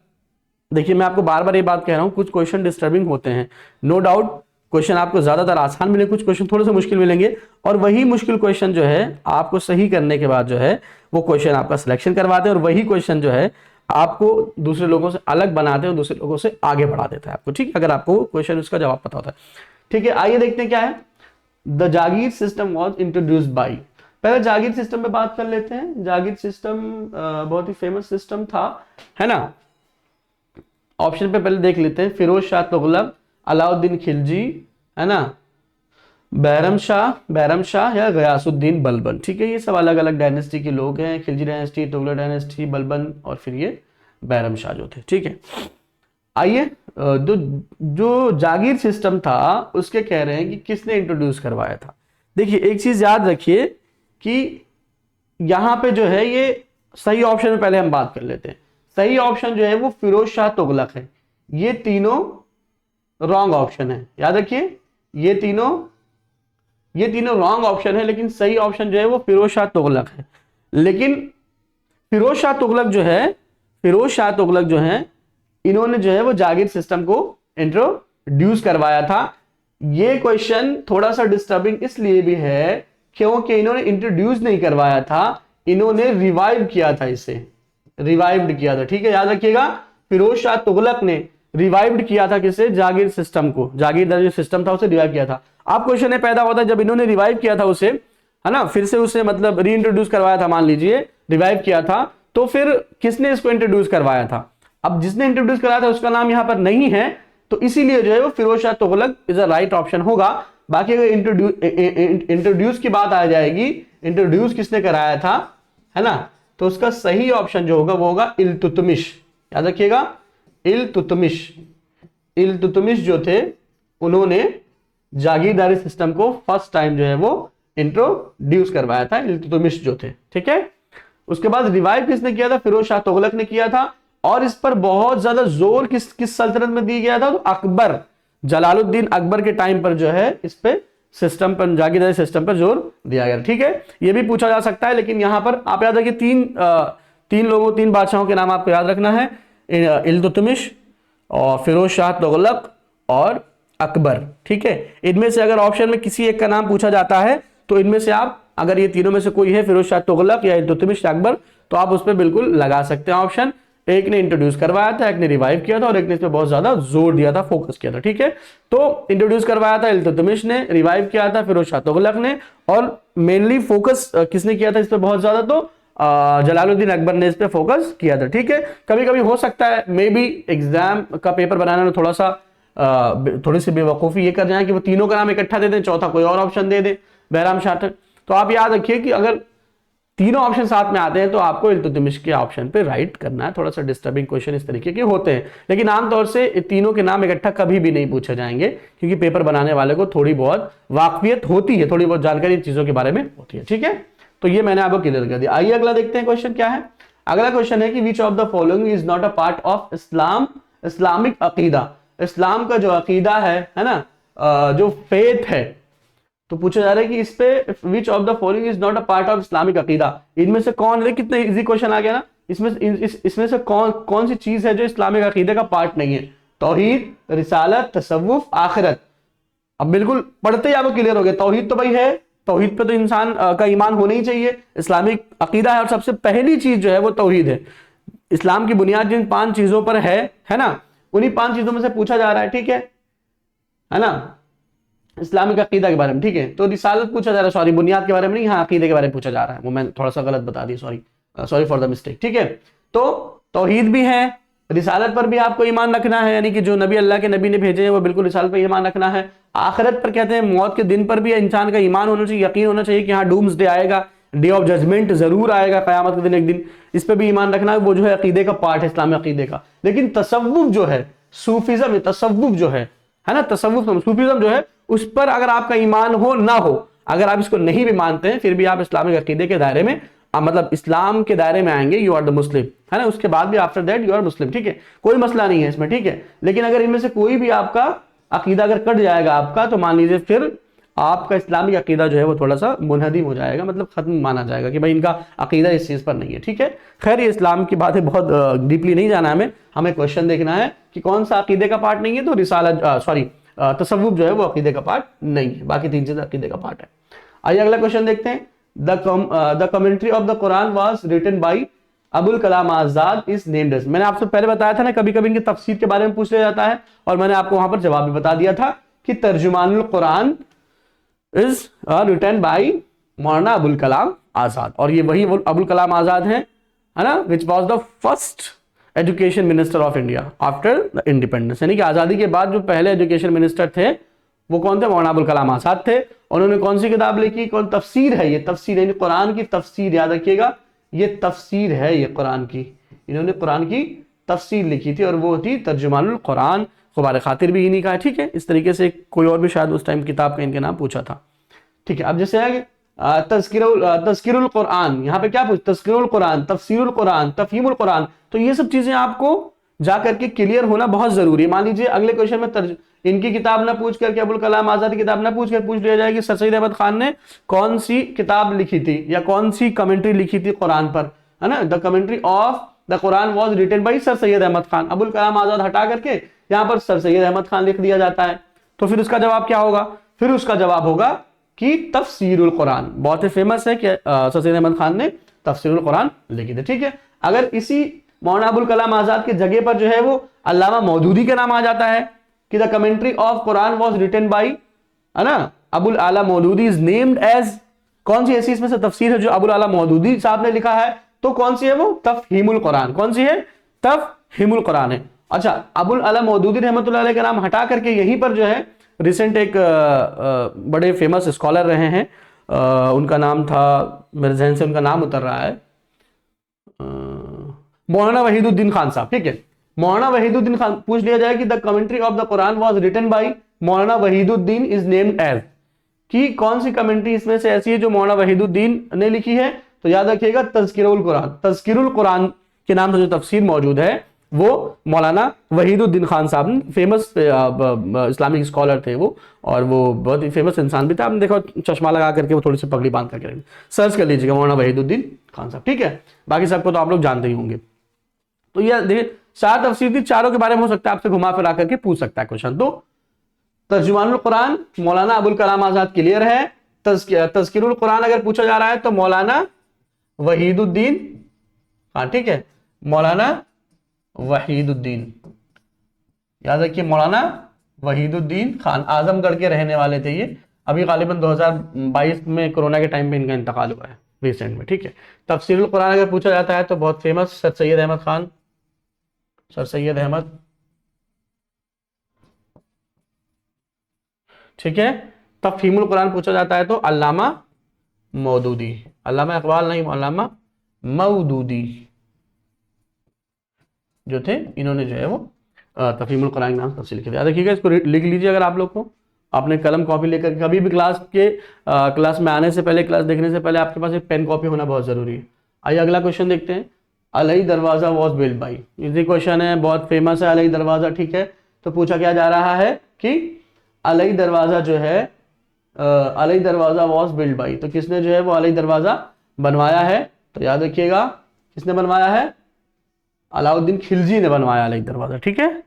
देखिए मैं आपको बार बार ये बात कह रहा हूं, कुछ क्वेश्चन डिस्टर्बिंग होते हैं, नो डाउट। क्वेश्चन आपको ज्यादातर आसान मिले, कुछ क्वेश्चन थोड़े से मुश्किल मिलेंगे, और वही मुश्किल क्वेश्चन जो है आपको सही करने के बाद जो है वो क्वेश्चन आपका सिलेक्शन करवाते हैं, और वही क्वेश्चन जो है आपको दूसरे लोगों से अलग बनाते हैं और दूसरे लोगों से आगे बढ़ा देता है आपको। ठीक है, अगर आपको क्वेश्चन उसका जवाब पता होता है। ठीक है, आइए देखते हैं क्या है। The Jagir system was introduced by, पहले जागीर सिस्टम पे बात कर लेते हैं। जागीर सिस्टम बहुत ही फेमस सिस्टम था, है ना। ऑप्शन पे पहले देख लेते हैं, फिरोज शाह तुगलक, अलाउद्दीन खिलजी, है ना, बैरम शाह या गयासुद्दीन बलबन। ठीक है, ये सब अलग अलग डायनेस्टी के लोग हैं, खिलजी डायनेस्टी, तुगलक डायनेस्टी, बलबन, और फिर ये बैरम शाह जो थे। ठीक है, आइए जो जो जागीर सिस्टम था उसके कह रहे हैं कि किसने इंट्रोड्यूस करवाया था। देखिए एक चीज याद रखिए कि यहां पे जो है ये सही ऑप्शन में पहले हम बात कर लेते हैं। सही ऑप्शन जो है वो फिरोज शाह तुगलक है। ये तीनों रॉन्ग ऑप्शन है, याद रखिए ये तीनों रॉन्ग ऑप्शन है, लेकिन सही ऑप्शन जो है वो फिरोज शाह तुगलक है। लेकिन फिरोज शाह तुगलक जो है इन्होंने जो है वो जागीर सिस्टम को इंट्रोड्यूस करवाया था। ये क्वेश्चन थोड़ा सा डिस्टर्बिंग इसलिए भी है क्योंकि इन्होंने इंट्रोड्यूस नहीं करवाया था, इन्होंने रिवाइव किया था, इसे रिवाइव्ड किया था। ठीक है, याद रखिएगा फिरोज शाह तुगलक ने रिवाइव्ड किया था किसे, जागीर सिस्टम को, जागीरदारी जो सिस्टम था उसे रिवाइव किया था। अब क्वेश्चन ये पैदा होता है जब इन्होंने रिवाइव किया था उसे, है ना, फिर से उसे मतलब री इंट्रोड्यूस करवाया था, मान लीजिए रिवाइव किया था, तो फिर किसने इसको इंट्रोड्यूस करवाया था। अब जिसने इंट्रोड्यूस कराया था उसका नाम यहां पर नहीं है, तो इसीलिए जो है वो Firoz Shah Tughlaq is a right option होगा। बाकी अगर इंट्रोड्यूस की बात आ जाएगी, इंट्रोड्यूस किसने कराया था, है ना, तो उसका सही ऑप्शन जो होगा वो होगा इल्तुतमिश। याद रखिएगा इल्तुतमिश जो थे उन्होंने जागीरदारी सिस्टम को फर्स्ट टाइम जो है वो इंट्रोड्यूस करवाया था, इल्तुतमिश जो थे। ठीक है, उसके बाद रिवाइव किसने किया था, फिरोज शाह तुगलक ने किया था। और इस पर बहुत ज्यादा जोर किस सल्तनत में दिया गया था, तो अकबर, जलालुद्दीन अकबर के टाइम पर जो है इस पे सिस्टम पर, जागीरदारी सिस्टम पर जोर दिया गया। ठीक है, ये भी पूछा जा सकता है, लेकिन यहां पर आप याद रखिए तीन बादशाहों के नाम आपको याद रखना है, इल्तुतमिश और फिरोज शाह तुगलक और अकबर। ठीक है, इनमें से अगर ऑप्शन में किसी एक का नाम पूछा जाता है तो इनमें से आप, अगर ये तीनों में से कोई है, फिरोज शाह तुगलक या इल्तुतमिश या अकबर, तो आप उस पर बिल्कुल लगा सकते हैं ऑप्शन। एक ने इंट्रोड्यूस करवाया था, एक ने रिवाइव किया था और एक ने इस पर बहुत ज्यादा जोर दिया था, फोकस किया था। ठीक है, तो इंट्रोड्यूस करवाया था इल्तुतमिश ने, रिवाइव किया था फिरोज शाह तुगलक ने, और मेनली फोकस किसने किया था इस पर बहुत ज्यादा, तो जलालुद्दीन अकबर ने इस पे फोकस किया था। ठीक है, कभी कभी हो सकता है मे बी एग्जाम का पेपर बनाने में थोड़ी सी बेवकूफी ये कर जाए कि वो तीनों का नाम इकट्ठा दे दें, चौथा कोई और ऑप्शन दे दे, बहराम शाह। तो आप याद रखिए कि अगर तीनों ऑप्शन साथ में आते हैं तो आपको इल्तुतमिश के ऑप्शन पे राइट करना है। थोड़ा सा डिस्टर्बिंग क्वेश्चन इस तरीके के होते हैं, लेकिन आमतौर से तीनों के नाम इकट्ठा कभी भी नहीं पूछे जाएंगे, क्योंकि पेपर बनाने वाले को थोड़ी बहुत वाकफियत होती है, थोड़ी बहुत जानकारी चीजों के बारे में होती है। ठीक है, तो ये मैंने आपको क्लियर कर दिया। आइए अगला देखते हैं क्वेश्चन क्या है। अगला क्वेश्चन है कि which of the following is not a part of Islamic अकीदा। इस्लाम का जो अकीदा है ना, जो फेथ है, तो पूछा जा रहा है कि इस पे which of the following is not a part of Islamic अकीदा, इनमें से कौन है, कितने इजी क्वेश्चन आ गया ना, इसमें से कौन सी चीज है जो इस्लामिक अकीदे का पार्ट नहीं है। तौहीद, रिसालत, तसव्वुफ, आखिरत। अब बिल्कुल पढ़ते ही आपको क्लियर हो गया, तौहीद तो भाई है, तौहीद पे तो इंसान का ईमान होना ही चाहिए, इस्लामिक अकीदा है और सबसे पहली चीज जो है वो तौहीद है। इस्लाम की बुनियाद जिन 5 चीजों पर है ना, उन्हीं 5 चीजों में से पूछा जा रहा है। ठीक है ना, इस्लामिक अकीदा के बारे में। ठीक है, तो रिसालत पूछा जा रहा है, सॉरी बुनियाद के बारे में नहीं, हाँ अकीदे के बारे में पूछा जा रहा है, वो मैं थोड़ा सा गलत बता दी, सॉरी फॉर द मिस्टेक। ठीक है, तो तौहीद भी है, रिसालत पर भी आपको ईमान रखना है, यानी कि जो नबी अल्लाह के नबी ने भेजे हैं वो बिल्कुल रिसालत पर ईमान रखना है। आखिरत पर कहते हैं मौत के दिन पर भी इंसान का ईमान होना चाहिए, यकीन होना चाहिए कि हाँ डूम्सडे आएगा, डे ऑफ जजमेंट जरूर आएगा, कयामत के दिन एक दिन, इस पर भी ईमान रखना है, वो जो है अकीदे का पार्ट है इस्लामी अकीदे का। लेकिन तसव्वुफ जो है, सूफिज्म, तसव्वुफ जो है ना, तसव्वुफ सूफिज्म जो है, उस पर अगर आपका ईमान हो ना हो, अगर आप इसको नहीं भी मानते हैं, फिर भी आप इस्लामिक अकीदे के दायरे में, मतलब इस्लाम के दायरे में आएंगे, यू आर द मुस्लिम, है ना, उसके बाद भी after that you are Muslim. ठीक है, कोई मसला नहीं है इसमें। ठीक है, लेकिन अगर इनमें से कोई भी आपका अकीदा अगर कट जाएगा आपका, तो मान लीजिए फिर आपका इस्लामिक अकीदा जो है वो थोड़ा सा मुनहदिम हो जाएगा, मतलब खत्म माना जाएगा कि भाई इनका अकीदा इस चीज पर नहीं है। ठीक है, खैर ये इस्लाम की बातें बहुत डीपली नहीं जाना, हमें क्वेश्चन देखना है कि कौन सा अकीदे का पार्ट नहीं है, तो रिसालत तसव्वुफ जो है वो अकीदे का पार्ट नहीं है, बाकी 3 चीजें अकीदे का पार्ट है। आइए अगला क्वेश्चन देखते हैं। The commentary of the Quran was written by Abul Kalam Azad is named as. मैंने आपसे पहले बताया था ना, कभी कभी इनके तफसीर के बारे में पूछ लिया जाता है, और मैंने आपको वहां पर जवाब भी बता दिया था कि Tarjumanul Quran is written by Maulana Abul Kalam आजाद, और ये वही अबुल कलाम आजाद है ना, which was the first education minister of India after the independence, यानी कि आजादी के बाद जो पहले एजुकेशन मिनिस्टर थे वो कौन थे, मौलाना अबुल कलाम आजाद थे। उन्होंने कौन सी किताब लिखी, कौन तफसीर है, ये तफसीर यानी कुरान की तफसीर, याद रखिएगा ये तफसीर है, ये कुरान की, इन्होंने कुरान की तफसीर लिखी थी और वो थी तर्जुमानुल कुरान। खुबार खातिर भी इन्हीं का है, ठीक है। इस तरीके से कोई और भी शायद उस टाइम किताब का इनके नाम पूछा था, ठीक है। अब जैसे है तज़किरुल कुरान, यहाँ पे क्या पूछ, तज़किरुल कुरान, तफसीरुल कुरान, तफहीमुल कुरान, तो ये सब चीजें आपको जा करके क्लियर होना बहुत जरूरी है। मान लीजिए अगले क्वेश्चन में इनकी किताब ना पूछ करके, अबुल कलाम आजाद की किताब ना पूछ कर पूछ लिया जाए कि सर सैयद अहमद खान ने कौन सी किताब लिखी थी या कौन सी कमेंट्री लिखी थी कुरान पर, है ना। The commentary of the Quran was written by sir Syed Ahmad Khan, Abul Kalam Azad हटा करके यहाँ पर सर सैयद अहमद खान लिख दिया जाता है। तो फिर उसका जवाब क्या होगा, फिर उसका जवाब होगा कि तफसीरुल कुरान। बहुत ही फेमस है कि सर सैयद अहमद खान ने तफसीरुल कुरान लिखी थी, ठीक है। अगर इसी मौलाना अबुल कलाम आजाद की जगह पर जो है वो अल्लामा मौदूदी का नाम आ जाता है कि the commentary of Quran was written by, है ना, अबुल आला मौदूदी इज नेम्ड एज, कौन सी ऐसी इसमें से तफसीर है जो अबुल आला मौदूदी साहब ने लिखा है, तो कौन सी है वो, तफहीमुल कुरान। कौन सी है, तफहीमुल कुरान है। अच्छा, अबुल आला मौदूदी रहमतुल्लाह अलैह का नाम हटा करके यहीं पर जो है रिसेंट एक बड़े फेमस स्कॉलर रहे हैं, उनका नाम था, मेरे जहन से उनका नाम उतर रहा है, मौलाना वहीदुद्दीन खान साहब, ठीक है। मौलाना वहीदुद्दीन खान पूछ लिया जाए कि the commentary of the Quran was written by Maulana Wahiduddin is named as, कि कौन सी कमेंट्री इसमें से ऐसी है जो मौलाना वहीदुद्दीन ने लिखी है, तो याद रखिएगा तज़किरुल कुरान। तज़किरुल कुरान के नाम से जो तफसीर मौजूद है वो मौलाना वहीदुद्दीन खान साहब, फेमस इस्लामिक स्कॉलर थे वो, और वो बहुत ही फेमस इंसान भी था। आपने देखो चश्मा लगा करके वो थोड़ी सी पगड़ी बांध करके, सर्च कर लीजिएगा मौलाना वहीदुद्दीन खान साहब, ठीक है। बाकी सबको तो आप लोग जानते ही होंगे। तो ये देखिए 4 तफसीर थी, चारों के बारे में हो सकता है आपसे घुमा फिरा करके पूछ सकता है क्वेश्चन। तो तर्जुमानुल कुरान मौलाना अबुल कलाम आजाद क्लियर है। तज़किरुल कुरान अगर पूछा जा रहा है तो मौलाना वहीदुद्दीन खान, ठीक है, मौलाना वहीदुद्दीन, याद रखिए मौलाना वहीदुद्दीन खान, आजमगढ़ के रहने वाले थे ये। अभी गालिबन 2022 में कोरोना के टाइम पे इनका इंतकाल हुआ है रिसेंट में, ठीक है। तफसीरुल कुरान अगर पूछा जाता है तो बहुत famous Sir Syed Ahmad Khan, Sir Syed Ahmad, ठीक है। तफहीमुल कुरान पूछा जाता है तो अल्लामा मौदूदी, अल्लामा इकबाल नहीं, अल्लामा मौदूदी जो थे, इन्होंने जो है वो तफहीमुल कुरान के नाम तफसील किया। याद रखिएगा, इसको लिख लीजिए। अगर आप लोग को आपने कलम कॉपी लेकर कभी भी क्लास में आने से पहले, क्लास देखने से पहले आपके पास एक पेन कॉपी होना बहुत जरूरी है। आइए अगला क्वेश्चन देखते हैं। अलई दरवाजा was build by, easy question है, बहुत फेमस है अलई दरवाजा, ठीक है। तो पूछा क्या जा रहा है कि अलई दरवाजा जो है, अलई दरवाजा वॉज बिल्ड बाई, तो किसने जो है वो अलई दरवाजा बनवाया है। तो याद रखिएगा किसने बनवाया है, अलाउद्दीन खिलजी ने बनवाया अलई दरवाजा, ठीक है।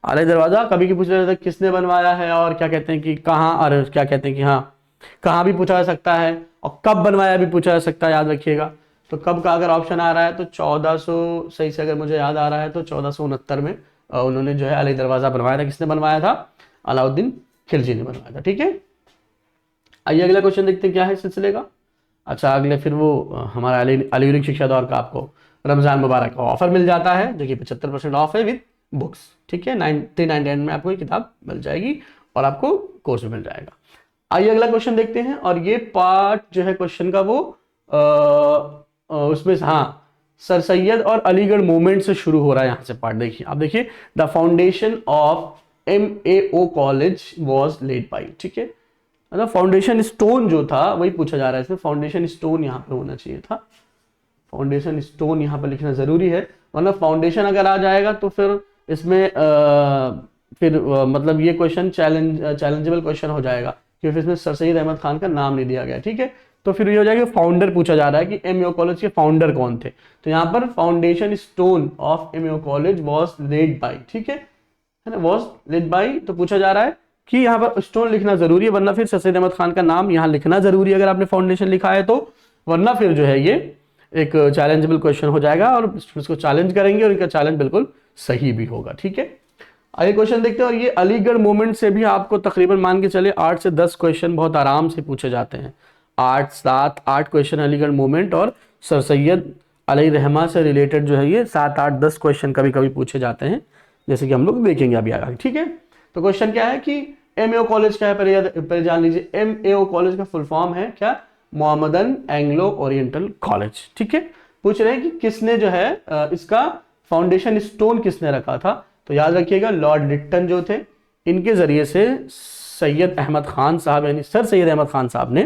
अलई दरवाजा कभी की पूछ रहे थे किसने बनवाया है, और क्या कहते हैं कि कहाँ, और क्या कहते हैं कि हाँ कहाँ भी पूछा जा सकता है, और कब बनवाया भी पूछा जा सकता है, याद रखिएगा। तो कब का अगर ऑप्शन आ रहा है तो 1400, सही से अगर मुझे याद आ रहा है तो 1469 में उन्होंने जो है अलई दरवाजा बनवाया था। किसने बनवाया था, अलाउद्दीन खिलजी ने बनवाया था, ठीक है। आइए अगला क्वेश्चन देखते हैं क्या है सिलसिले का। अच्छा, अगले फिर वो हमारा अलीगढ़ शिक्षा दौर का आपको रमजान मुबारक का ऑफर मिल जाता है, जो कि 75% ऑफ है विद बुक्स, ठीक है। 399 में आपको ये किताब मिल जाएगी और आपको कोर्स भी मिल जाएगा। आइए अगला क्वेश्चन देखते हैं, और ये पार्ट जो है क्वेश्चन का वो उसमें हाँ सर सैयद और अलीगढ़ मूवमेंट से शुरू हो रहा है। यहाँ से पार्ट देखिए, आप देखिए, the foundation of MAO college was led by, ठीक है। मतलब फाउंडेशन स्टोन जो था वही पूछा जा रहा है इसमें, फाउंडेशन स्टोन यहाँ पे होना चाहिए था, फाउंडेशन स्टोन यहाँ पर लिखना जरूरी है, वरना फाउंडेशन अगर आ जाएगा तो फिर इसमें मतलब ये क्वेश्चन चैलेंजेबल क्वेश्चन हो जाएगा, क्योंकि इसमें सर सैयद अहमद खान का नाम नहीं दिया गया, ठीक है। तो फिर ये हो जाएगा फाउंडर पूछा जा रहा है कि MAO कॉलेज के फाउंडर कौन थे। तो यहाँ पर foundation stone of MAO college was led by, ठीक है ना, वॉज लेड बाई। तो पूछा जा रहा है कि यहाँ पर स्टोन लिखना जरूरी है, वरना फिर सर सैयद अहमद खान का नाम यहाँ लिखना जरूरी है अगर आपने फाउंडेशन लिखा है तो, वरना फिर जो है ये एक चैलेंजेबल क्वेश्चन हो जाएगा और स्टूडेंट्स को चैलेंज करेंगे और इनका चैलेंज बिल्कुल सही भी होगा, ठीक है। आइए क्वेश्चन देखते हैं, और ये अलीगढ़ मूवमेंट से भी आपको तकरीबन मान के चले 8 से 10 क्वेश्चन बहुत आराम से पूछे जाते हैं। 8 क्वेश्चन अलीगढ़ मूवमेंट और सर सैयद अली रहमा से रिलेटेड जो है ये 7, 8, 10 क्वेश्चन कभी कभी पूछे जाते हैं, जैसे कि हम लोग देखेंगे अभी आगे, ठीक है। तो क्वेश्चन क्या है कि MAO कॉलेज क्या है, पहले जान लीजिए। MAO कॉलेज का फुल फॉर्म है क्या, मोहम्मदन एंग्लो ओरिएंटल कॉलेज, ठीक है। पूछ रहे हैं कि किसने जो है इसका फाउंडेशन स्टोन किसने रखा था, तो याद रखिएगा लॉर्ड लिट्टन जो थे, इनके जरिए से सैयद अहमद खान साहब यानी सर सैयद अहमद खान साहब ने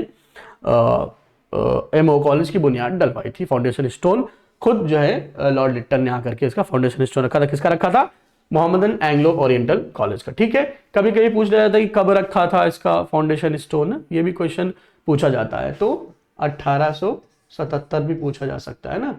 एमओ कॉलेज की बुनियाद डलवाई थी। फाउंडेशन स्टोन खुद जो है लॉर्ड लिट्टन ने आकर के इसका फाउंडेशन स्टोन रखा था। किसका रखा था? मोहम्मदन एंग्लो ओरिएंटल कॉलेज का। ठीक है, कभी कभी पूछ लिया जाता है कि कब रखा था इसका फाउंडेशन स्टोन, ये भी क्वेश्चन पूछा जाता है। तो 1877 भी पूछा जा सकता है ना।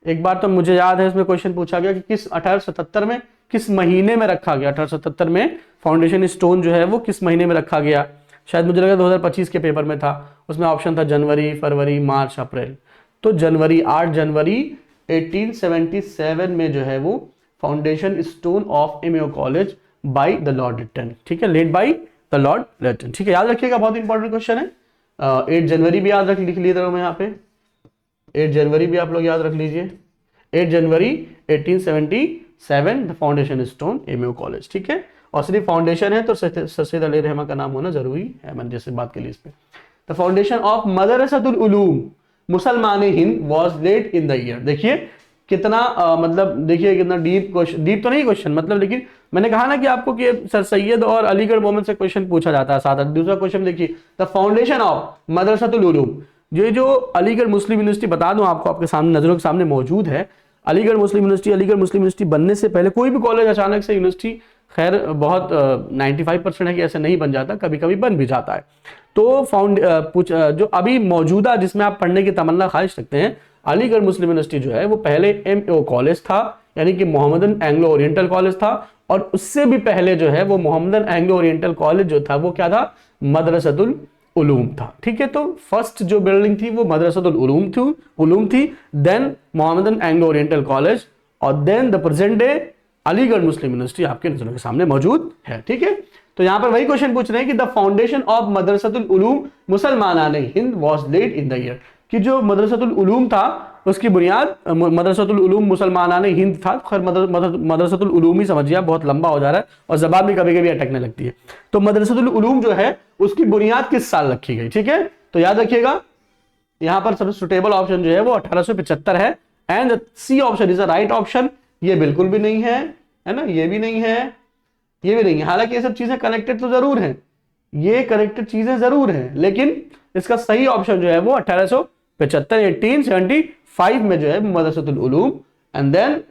एक बार तो मुझे याद है इसमें क्वेश्चन पूछा गया कि किस 1877 में किस महीने में रखा गया। 1877 में फाउंडेशन स्टोन जो है वो किस महीने में रखा गया, शायद मुझे लगा 2025 के पेपर में था। उसमें ऑप्शन था जनवरी, फरवरी, मार्च, अप्रैल। तो जनवरी, 8 जनवरी 1877 में जो है वो foundation stone of MO college by the lord Lytton. ठीक है, laid by the lord Lytton. ठीक है, याद रखिएगा, बहुत इंपॉर्टेंट क्वेश्चन है। 8 जनवरी भी याद लिख लीजिए मैं यहाँ पे, 8 जनवरी भी आप लोग याद रख लीजिए। 8 जनवरी 1877 the foundation stone MO college. ठीक है, और सिर्फ फाउंडेशन है तो सर सैयद अली रहमा का नाम होना जरूरी है, मैंने जैसे बात के लिए इस पे। The foundation of Madrasatul Uloom Musalman Hind was laid in the year. देखिए कितना मतलब देखिए कितना डीप क्वेश्चन, डीप तो नहीं क्वेश्चन मतलब, लेकिन मैंने कहा ना कि आपको कि सर सैयद और अलीगढ़ मोहम्मद से क्वेश्चन पूछा जाता है साथ। दूसरा क्वेश्चन देखिए, the foundation of Madrasatul Uloom, ये जो अलीगढ़ मुस्लिम यूनिवर्सिटी बता दूं आपको, आपके सामने नजरों के सामने मौजूद है। अलीगढ़ मुस्लिम यूनिवर्सिटी बनने से पहले कोई भी कॉलेज अचानक से यूनिवर्सिटी, खैर बहुत 95% है कि ऐसे नहीं बन जाता, कभी कभी बन भी जाता है। तो जो अभी मौजूदा जिसमें आप पढ़ने की तमन्ना ख्वाहिश रखते हैं, अलीगढ़ मुस्लिम यूनिवर्सिटी जो है वो पहले एमओ कॉलेज था, यानी कि मोहम्मदन एंग्लो ओरिएंटल कॉलेज था। और उससे भी पहले जो है वो मोहम्मदन एंग्लो ओरिएंटल कॉलेज जो था वो क्या था? मदरसतुल उलूम था। ठीक है, तो फर्स्ट जो बिल्डिंग थी वो मदरसतुल उलूम थी, then Mohammedan Anglo Oriental college, और then the present day Aligarh Muslim university आपके नजरों के सामने मौजूद है। ठीक है, तो यहां पर वही क्वेश्चन पूछ रहे हैं कि the foundation of Madrasatul Uloom Musalmanane Hind was laid in the year, कि जो मदरसतुल उलूम था उसकी बुनियाद मदरसतुल उलूम मुसलमानाने हिंद था। खैर मदरसतुल उलूम ही समझिए, बहुत लंबा हो जा रहा है और जबान भी कभी कभी अटकने लगती है। तो मदरसतुल उलूम जो है उसकी बुनियाद किस साल रखी गई? ठीक है, तो याद रखिएगा यहां पर सबसे सुटेबल ऑप्शन जो है वो 1875 है, and C option is the right option. ये बिल्कुल भी नहीं है, है ना, ये भी नहीं है, ये भी नहीं है। हालांकि ये सब चीजें कनेक्टेड तो जरूर हैं, ये कनेक्टेड चीजें जरूर हैं, लेकिन इसका सही ऑप्शन जो है वो 1875 में जो है Madrasatul Uloom, and then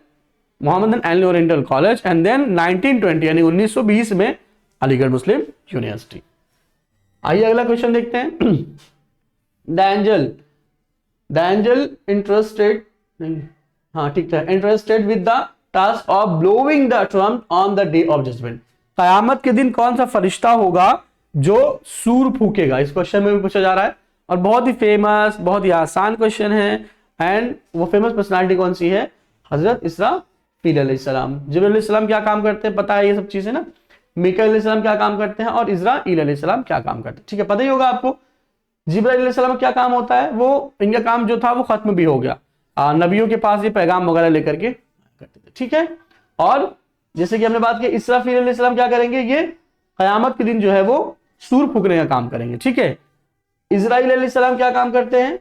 Mohammedan Anglo Oriental college, and then 1920 यानी 1920 में अलीगढ़ मुस्लिम यूनिवर्सिटी। आइए अगला क्वेश्चन देखते हैं। द एंजल इंटरेस्टेड, हाँ ठीक है, interested with the task of blowing the trump on the day of judgment. कयामत के दिन कौन सा फरिश्ता होगा जो सूर फूकेगा? इस क्वेश्चन में भी पूछा जा रहा है, और बहुत ही फेमस, बहुत ही आसान क्वेश्चन है। एंड वो फेमस पर्सनालिटी कौन सी है? हजरत इसराफील अलैहिस्सलाम। जिब्रील अलैहिस्सलाम क्या काम करते हैं पता है ये सब चीजें ना, मीकाईल अलैहिस्सलाम क्या काम करते हैं, और इजराइल अलैहिस्सलाम क्या काम करते हैं। ठीक है, पता ही होगा आपको। जिब्रील अलैहिस्सलाम क्या काम होता है, वो इनका काम जो था वो खत्म भी हो गया, नबियों के पास ये पैगाम वगैरह लेकर के करते थे। ठीक है, और जैसे कि हमने बात की इसराफील अलैहिस्सलाम क्या करेंगे, ये कयामत के दिन जो है वो सूर फूकने का काम करेंगे। ठीक है, इजराइल अलैहिस्सलाम क्या काम करते हैं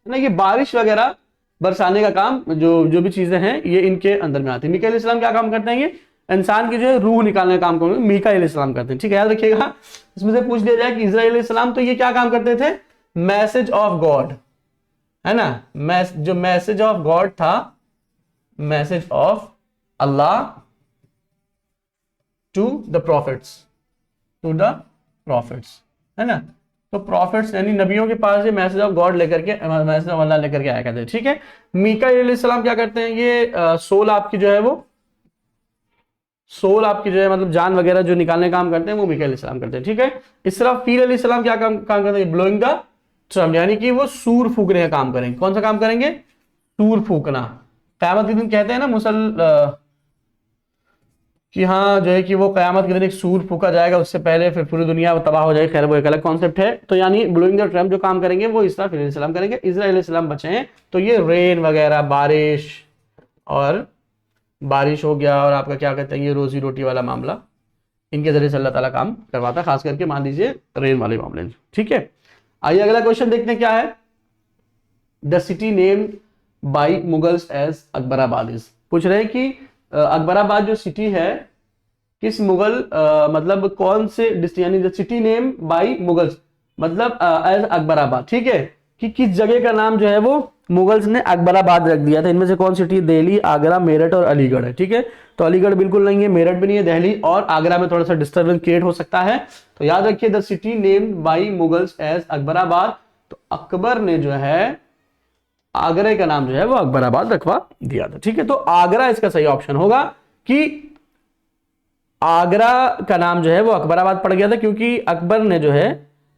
ना, ये बारिश वगैरह बरसाने का काम, जो भी चीजें हैं ये इनके अंदर में आती है। मीकाईल अलैहिस्सलाम क्या काम करते हैं, ये इंसान की जो है रूह निकालने का काम करेंगे, मीकाईल अलैहिस्सलाम करते हैं। ठीक है, याद रखिएगा। इसमें से पूछ लिया जाए कि इजराइल अलैहिस्सलाम तो ये क्या काम करते थे? मैसेज ऑफ गॉड, है ना, जो मैसेज ऑफ गॉड था, message of Allah to the prophets, है ना। तो प्रॉफिट्स यानी नबियों के पास ये मैसेज ऑफ गॉड लेकर के, मैसेज ऑफ अल्लाह लेकर के आया करते हैं। ठीक है, मीकाईल अलैहिस्सलाम क्या करते हैं, ये सोल आपकी जो है वो, सोल आपकी जो है मतलब जान वगैरह जो निकालने का काम करते हैं वो मीकाईल अलैहिस्सलाम करते हैं। ठीक है, इसराफील अलैहिस्सलाम क्या काम करते हैं? ब्लोइंग द ट्रम्प, यानी कि वो सूर फूकने का काम करेंगे। कौन सा काम करेंगे? सूर फूकना। क़यामत के दिन कहते हैं ना कि हाँ जो है कि वो क़यामत के दिन एक सूर फूका जाएगा, उससे पहले फिर पूरी दुनिया तबाह हो जाएगी। खैर वो एक अलग कॉन्सेप्ट है। तो यानी ब्लोइंग द ट्रम्प जो काम करेंगे वो इसराफील अलैहिस्सलाम करेंगे। इजराइल अलैहिस्सलाम बचे हैं, तो ये रेन वगैरह, बारिश हो गया, और आपका क्या कहते हैं ये रोजी रोटी वाला मामला, इनके जरिए से अल्लाह ताला काम करवाता है, खास करके मान लीजिए रेन वाले मामले में। ठीक है, आइए अगला क्वेश्चन देखते हैं क्या है। The city named by Mughals as Akbarabad is. पूछ रहे हैं कि अकबराबाद जो सिटी है किस मुगल मतलब कौन से डिस्ट्रिक्ट, यानी the city name by Mughals, मतलब एज अकबराबाद, ठीक है, कि किस जगह का नाम जो है वो मुगल्स ने अकबराबाद रख दिया था। इनमें से कौन सिटी, दिल्ली, आगरा, मेरठ और अलीगढ़ है, ठीक है। तो अलीगढ़ बिल्कुल नहीं है, मेरठ भी नहीं है, दिल्ली और आगरा में थोड़ा सा डिस्टर्बेंस क्रिएट हो सकता है। तो याद रखिए the city named by Mughals as Akbarabad, तो अकबर ने जो है आगरा का नाम जो है वो अकबराबाद रखवा दिया था, ठीक है। तो आगरा इसका सही ऑप्शन होगा कि आगरा का नाम जो है वो अकबराबाद पड़ गया था, क्योंकि अकबर ने जो है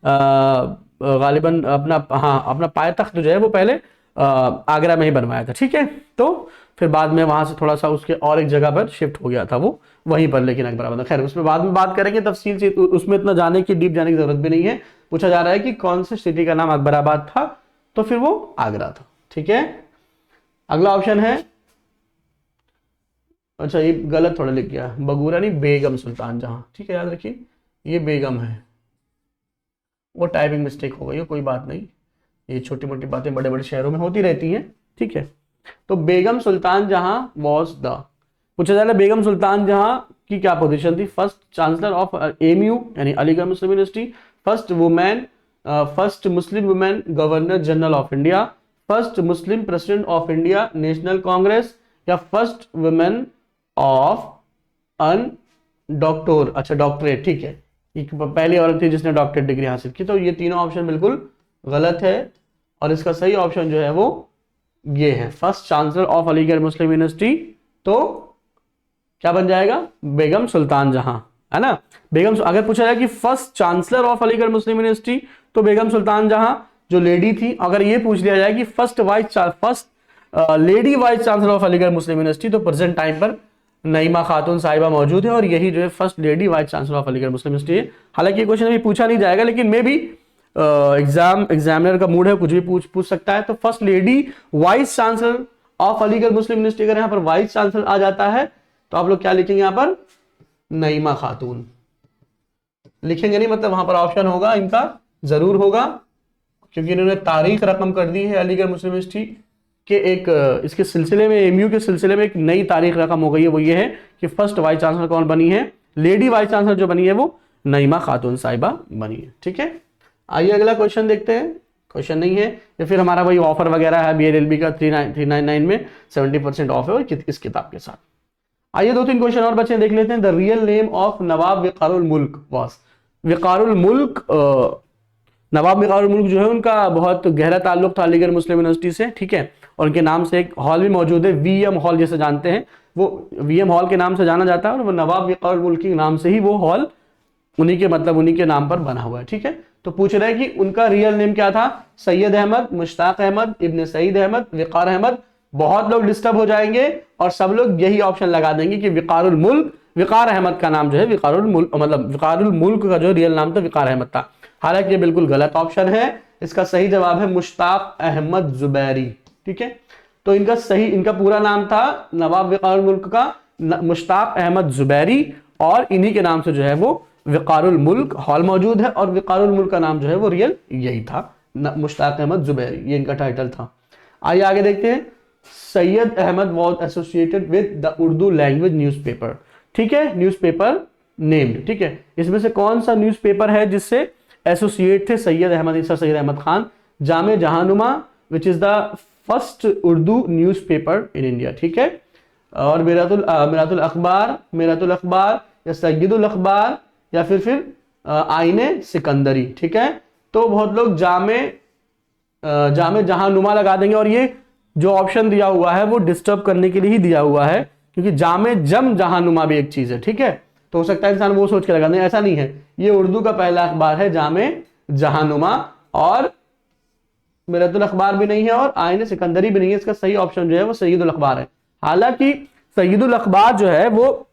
गालिबन अपना, हाँ, अपना पायतख्त जो है वो पहले आगरा में ही बनवाया था, ठीक है। तो फिर बाद में वहां से थोड़ा सा उसके और एक जगह पर शिफ्ट हो गया था वो वहीं पर, लेकिन अकबराबाद, खैर उसमें बाद में बात करेंगे तफसील से, उसमें इतना जाने की, डीप जाने की जरूरत भी नहीं है। पूछा जा रहा है कि कौन से सिटी का नाम अकबराबाद था, तो फिर वो आगरा था, ठीक है। अगला ऑप्शन है, अच्छा ये गलत थोड़ा लिख गया, बगूरा नहीं, बेगम सुल्तान जहां, ठीक है, याद रखिए ये बेगम है, वो टाइपिंग मिस्टेक हो गई है, कोई बात नहीं, ये छोटी मोटी बातें बड़े बड़े शहरों में होती रहती हैं, ठीक है। तो बेगम सुल्तान जहां वॉज द, पूछा जा रहा है बेगम सुल्तान जहां की क्या पोजीशन थी, फर्स्ट चांसलर ऑफ एमयू यानी Aligarh Muslim university, first women, first Muslim women governor general of India, first Muslim president of India National Congress, या first women of an doctor, अच्छा डॉक्टरेट, ठीक है, एक पहली औरत थी जिसने डॉक्टरेट डिग्री हासिल की। तो ये तीनों ऑप्शन बिल्कुल गलत है, और इसका सही ऑप्शन जो है वो ये है, first chancellor of Aligarh Muslim university. तो क्या बन जाएगा, बेगम सुल्तान जहां, है ना। बेगम, अगर पूछा जाए कि first chancellor of Aligarh Muslim university, तो बेगम सुल्तान जहां जो लेडी थी। अगर ये पूछ लिया जाए कि first lady vice chancellor of Aligarh Muslim university, तो प्रेजेंट टाइम पर नईमा खातून साहिबा मौजूद है, और यही जो है first lady vice chancellor of Aligarh Muslim university है। हालांकि ये क्वेश्चन अभी पूछा नहीं जाएगा, लेकिन मे भी एग्जामिनर का मूड है, कुछ भी पूछ सकता है। तो first lady vice chancellor of Aligarh Muslim university, अगर यहाँ पर वाइस चांसलर आ जाता है तो आप लोग क्या लिखेंगे, यहाँ पर नईमा खातून लिखेंगे, नहीं मतलब वहां पर ऑप्शन होगा इनका जरूर होगा, क्योंकि इन्होंने तारीख रकम कर दी है अलीगढ़ मुस्लिम यूनिवर्सिटी के एक इसके सिलसिले में, एमयू के सिलसिले में एक नई तारीख रकम हो गई है। वो ये है कि फर्स्ट वाइस चांसलर कौन बनी है, लेडी वाइस चांसलर जो बनी है वो नईमा खातून साहिबा बनी है, ठीक है। आइए अगला क्वेश्चन देखते हैं, क्वेश्चन नहीं है, या फिर हमारा वही ऑफर वगैरह है BEd LLB का 399 में 70% ऑफ है और इस किताब के साथ। आइए 2-3 क्वेश्चन और बच्चे देख लेते हैं। द रियल नेम ऑफ नवाब वक़ारुल मुल्क वाज, वक़ारुल मुल्क, नवाब वक़ारुल मुल्क जो है उनका बहुत गहरा ताल्लुक था अलीगढ़ मुस्लिम यूनिवर्सिटी से, ठीक है। और उनके नाम से एक हॉल भी मौजूद है, VM हॉल जैसे जानते हैं, वो VM हॉल के नाम से जाना जाता है, और वो नवाब वक़ारुल मुल्क के नाम से ही वो हॉल उन्हीं के नाम पर बना हुआ है, ठीक है। तो पूछ रहे हैं कि उनका रियल नेम क्या था, सैयद अहमद, मुश्ताक अहमद, इब्न सईद अहमद, वक़ार अहमद। बहुत लोग डिस्टर्ब हो जाएंगे और सब लोग यही ऑप्शन लगा देंगे कि वक़ारुल मुल्क, वक़ार अहमद का नाम जो है वक़ारुल मुल्क, मतलब वक़ारुल मुल्क का जो रियल नाम था वक़ार अहमद था। हालांकि ये बिल्कुल गलत ऑप्शन है, इसका सही जवाब है मुश्ताक अहमद जुबैरी, ठीक है। तो इनका पूरा नाम था नवाब वक़ारुल मुल्क का मुश्ताक अहमद जुबैरी, और इन्हीं के नाम से जो है वो वक़ारुल मुल्क हॉल मौजूद है, और वक़ारुल मुल्क का नाम जो है वो रियल यही था, मुश्ताक अहमद जुबैरी, ये इनका टाइटल था। आइए आगे देखते हैं। Syed Ahmad was associated with the Urdu language newspaper, ठीक है, न्यूज़पेपर नेम्ड, ठीक है। इसमें से कौन सा न्यूज़पेपर है जिससे एसोसिएट थे सैयद अहमद खान, जामे Jahanuma which is the first Urdu newspaper in India, ठीक है, और मिरातुल अखबार या सैयदुल अखबार, या फिर आईने सिकंदरी, ठीक है। तो बहुत लोग जामे जहानुमा लगा देंगे, और ये जो ऑप्शन दिया हुआ है वो डिस्टर्ब करने के लिए ही दिया हुआ है, क्योंकि जामे जहानुमा भी एक चीज है, ठीक है। तो हो सकता है इंसान वो सोच के लगा दें, ऐसा नहीं है, ये उर्दू का पहला अखबार है जामे जहानुमा, और मिरातुल अखबार भी नहीं है, और आईने सिकंदरी भी नहीं है। इसका सही ऑप्शन जो है वो सैयदुल अखबार है। हालांकि सैयदुल अखबार जो है वो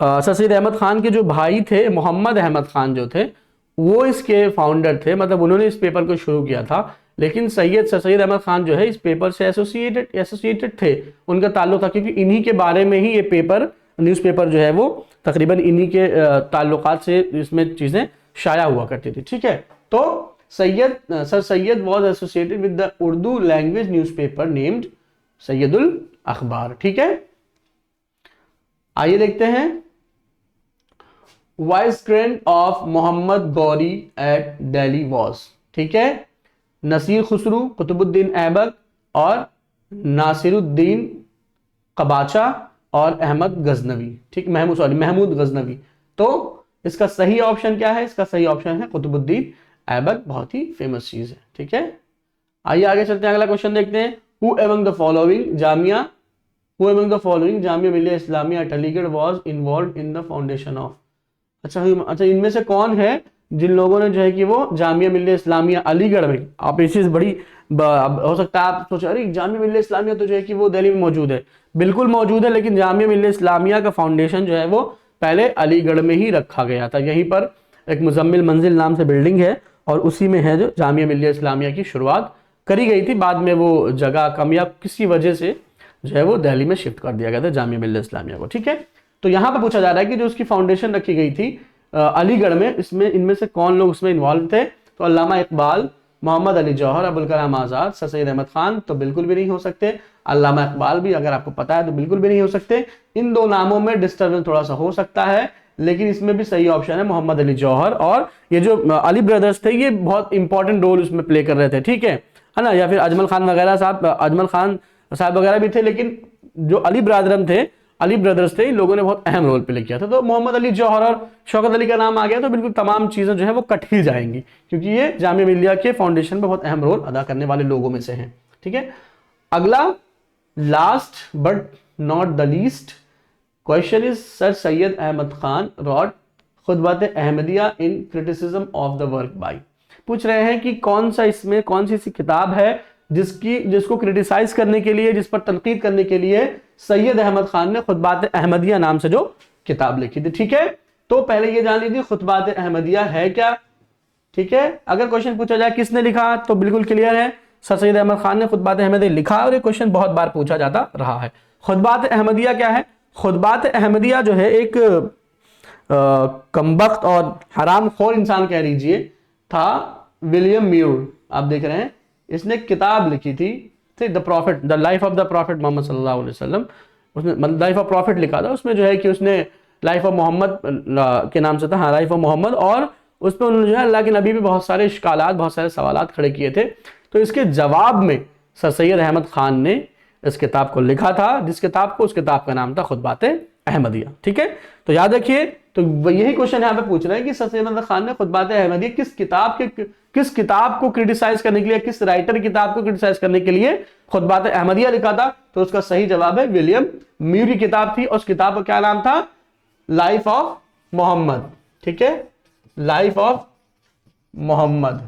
सैयद अहमद खान के जो भाई थे, मोहम्मद अहमद खान जो थे, वो इसके फाउंडर थे, मतलब उन्होंने इस पेपर को शुरू किया था। लेकिन सैयद अहमद खान जो है इस पेपर से एसोसिएटेड थे, उनका ताल्लुक था, क्योंकि इन्हीं के बारे में ही ये पेपर, न्यूज़पेपर जो है वो तकरीबन इन्हीं के ताल्लुकात से इसमें चीजें शाया हुआ करती थी, ठीक है। तो Syed was associated with the Urdu language newspaper named Syedul Akhbar, ठीक है। आइए देखते हैं viceregent of Mohammad Ghori at Delhi was, ठीक है, नसीर खुसरू, कुतुबुद्दीन ऐबक और नासिरुद्दीन कबाचा और अहमद गजनवी, ठीक, महमूद गजनवी। तो इसका सही ऑप्शन क्या है? इसका सही ऑप्शन है कुतुबुद्दीन ऐबक, बहुत ही फेमस चीज है, ठीक है। आइए आगे चलते हैं, अगला क्वेश्चन देखते हैं। Who among the following Jamia Millia Islamia at Aligarh was involved in the foundation of, अच्छा इनमें से कौन है जिन लोगों ने जो है कि वो जामिया मिलिया इस्लामिया अलीगढ़ में, आप ये चीज बड़ी हो सकता है आप सोचो अरे जामिया मिलिया इस्लामिया तो जो है कि वो दिल्ली में मौजूद है, बिल्कुल मौजूद है, लेकिन जामिया मिलिया इस्लामिया का फाउंडेशन जो है वो पहले अलीगढ़ में ही रखा गया था। यहीं पर एक मुजम्मिल मंजिल नाम से बिल्डिंग है और उसी में है जो जामिया मिलिया इस्लामिया की शुरुआत करी गई थी। बाद में वो जगह कम या किसी वजह से जो है वो दिल्ली में शिफ्ट कर दिया गया था जामिया मिलिया इस्लामिया को, ठीक है। तो यहाँ पर पूछा जा रहा है कि जो उसकी फाउंडेशन रखी गई थी अलीगढ़ में, इसमें इनमें से कौन लोग उसमें इन्वॉल्व थे? तो अल्लामा इकबाल, मोहम्मद अली जौहर, अबुल कलाम आजाद, सर सैयद अहमद खान तो बिल्कुल भी नहीं हो सकते। अल्लामा इकबाल भी अगर आपको पता है तो बिल्कुल भी नहीं हो सकते। इन दो नामों में डिस्टर्बेंस थोड़ा सा हो सकता है, लेकिन इसमें भी सही ऑप्शन है मोहम्मद अली जौहर। और ये जो अली ब्रदर्स थे ये बहुत इंपॉर्टेंट रोल उसमें प्ले कर रहे थे, ठीक है ना। या फिर अजमल खान वगैरह भी थे, लेकिन जो अली ब्रदर्स थे, इन लोगों ने बहुत अहम रोल प्ले किया था। तो मोहम्मद अली जौहर और शौकत अली का नाम आ गया तो बिल्कुल तमाम चीजें जो है वो कट ही जाएंगी, क्योंकि ये जामिया मिलिया के फाउंडेशन में बहुत अहम रोल अदा करने वाले लोगों में से हैं, ठीक है। अगला last but not the least question is sir Syed Ahmad Khan wrote Khutbat Ahmadiya in criticism of the work by. पूछ रहे हैं कि कौन सी किताब है जिसको क्रिटिसाइज करने के लिए, जिस पर तनकीद करने के लिए सैयद अहमद खान ने खुतबात अहमदिया नाम से जो किताब लिखी थी, ठीक है। तो पहले ये जान लीजिए खुतबात अहमदिया है क्या, ठीक है। अगर क्वेश्चन पूछा जाए किसने लिखा तो बिल्कुल क्लियर है, सर सैयद अहमद खान ने खुतबात अहमदिया लिखा, और ये क्वेश्चन बहुत बार पूछा जाता रहा है। खुतबात अहमदिया क्या है? खुतबात अहमदिया जो है एक कमबख्त और हराम खोर इंसान कह लीजिए था, विलियम म्यूर, आप देख रहे हैं, इसने किताब लिखी थी the life of the prophet Mohammad सल्लल्लाहु अलैहि वसल्लम। उसने लाइफ ऑफ प्रॉफिट लिखा था, उसमें जो है कि उसने लाइफ ऑफ मोहम्मद के नाम से था, हाँ लाइफ ऑफ मोहम्मद, और उसमें उन्होंने जो है अल्लाह के नबी पे बहुत सारे इश्कालात, बहुत सारे सवालात खड़े किए थे। तो इसके जवाब में सर सैयद अहमद खान ने इस किताब को लिखा था, उस किताब का नाम था खुतबात अहमदिया, ठीक है। तो याद रखिए, तो यही क्वेश्चन यहाँ पे पूछ रहे हैं कि सर सैयद अहमद खान ने खुतबात अहमदिया किस किताब को क्रिटिसाइज करने के लिए, किस राइटर की किताब को क्रिटिसाइज करने के लिए खुतबात अहमदिया लिखा था? तो उसका सही जवाब है विलियम म्यूर की किताब थी, और उस किताब का क्या नाम था? लाइफ ऑफ मोहम्मद, ठीक है, लाइफ ऑफ मोहम्मद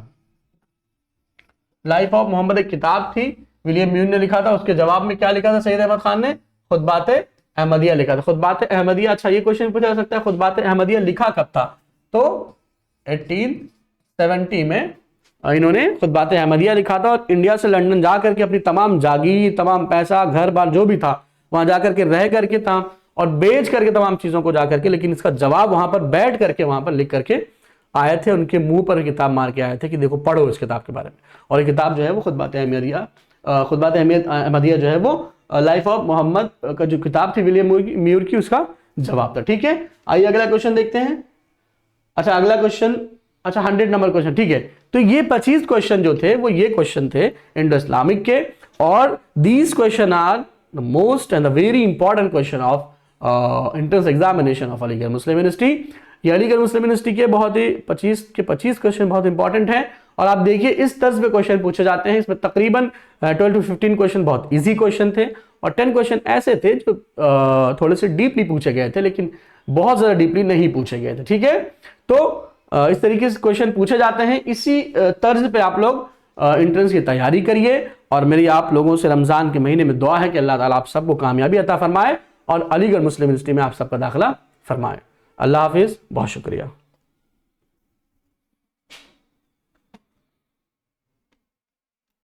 एक किताब थी, विलियम म्यूर ने लिखा था। उसके जवाब में क्या लिखा था सैयद अहमद खान ने? खुतबात अहमदिया लिखा था। खुतबात अहमदिया, अच्छा ये क्वेश्चन पूछा जा सकता है खुतबात अहमदिया लिखा कब था? तो 1870 में इन्होंने खुतबात अहमदिया लिखा था, और इंडिया से लंदन जाकर के अपनी तमाम जागीर, तमाम पैसा, घर बार जो भी था वहां जाकर के रह करके था और बेच करके तमाम चीजों को जाकर के, लेकिन इसका जवाब वहां पर बैठ करके वहां पर लिख करके आए थे, उनके मुंह पर किताब मार के आए थे कि देखो पढ़ो इस किताब के बारे में। और ये किताब जो है वो खुतबात अहमदिया जो है वो लाइफ ऑफ मोहम्मद का जो किताब थी विलियम म्यूर की, उसका जवाब था, ठीक है। आइए अगला क्वेश्चन देखते हैं। अच्छा अगला क्वेश्चन, अच्छा 100 नंबर क्वेश्चन, ठीक है। तो ये 25 क्वेश्चन जो थे वो ये क्वेश्चन थे इंडो इस्लामिक के, और these question are the most and the very important question of entrance examination of Aligarh Muslim university. ये अलीगढ़ मुस्लिम यूनिवर्सिटी के बहुत ही 25 क्वेश्चन बहुत इंपॉर्टेंट हैं, और आप देखिए इस तर्ज पे क्वेश्चन पूछे जाते हैं। इसमें तकरीबन 12 to 15 क्वेश्चन बहुत इजी क्वेश्चन थे, और 10 क्वेश्चन ऐसे थे जो थोड़े से डीपली पूछे गए थे, लेकिन बहुत ज्यादा डीपली नहीं पूछे गए थे, ठीक है। तो इस तरीके से क्वेश्चन पूछे जाते हैं। इसी तर्ज पे आप लोग एंट्रेंस की तैयारी करिए, और मेरी आप लोगों से रमजान के महीने में दुआ है कि अल्लाह ताला आप सबको कामयाबी अता फरमाए और अलीगढ़ मुस्लिम यूनिवर्सिटी में आप सबका दाखिला फरमाए। अल्लाह हाफिज, बहुत शुक्रिया।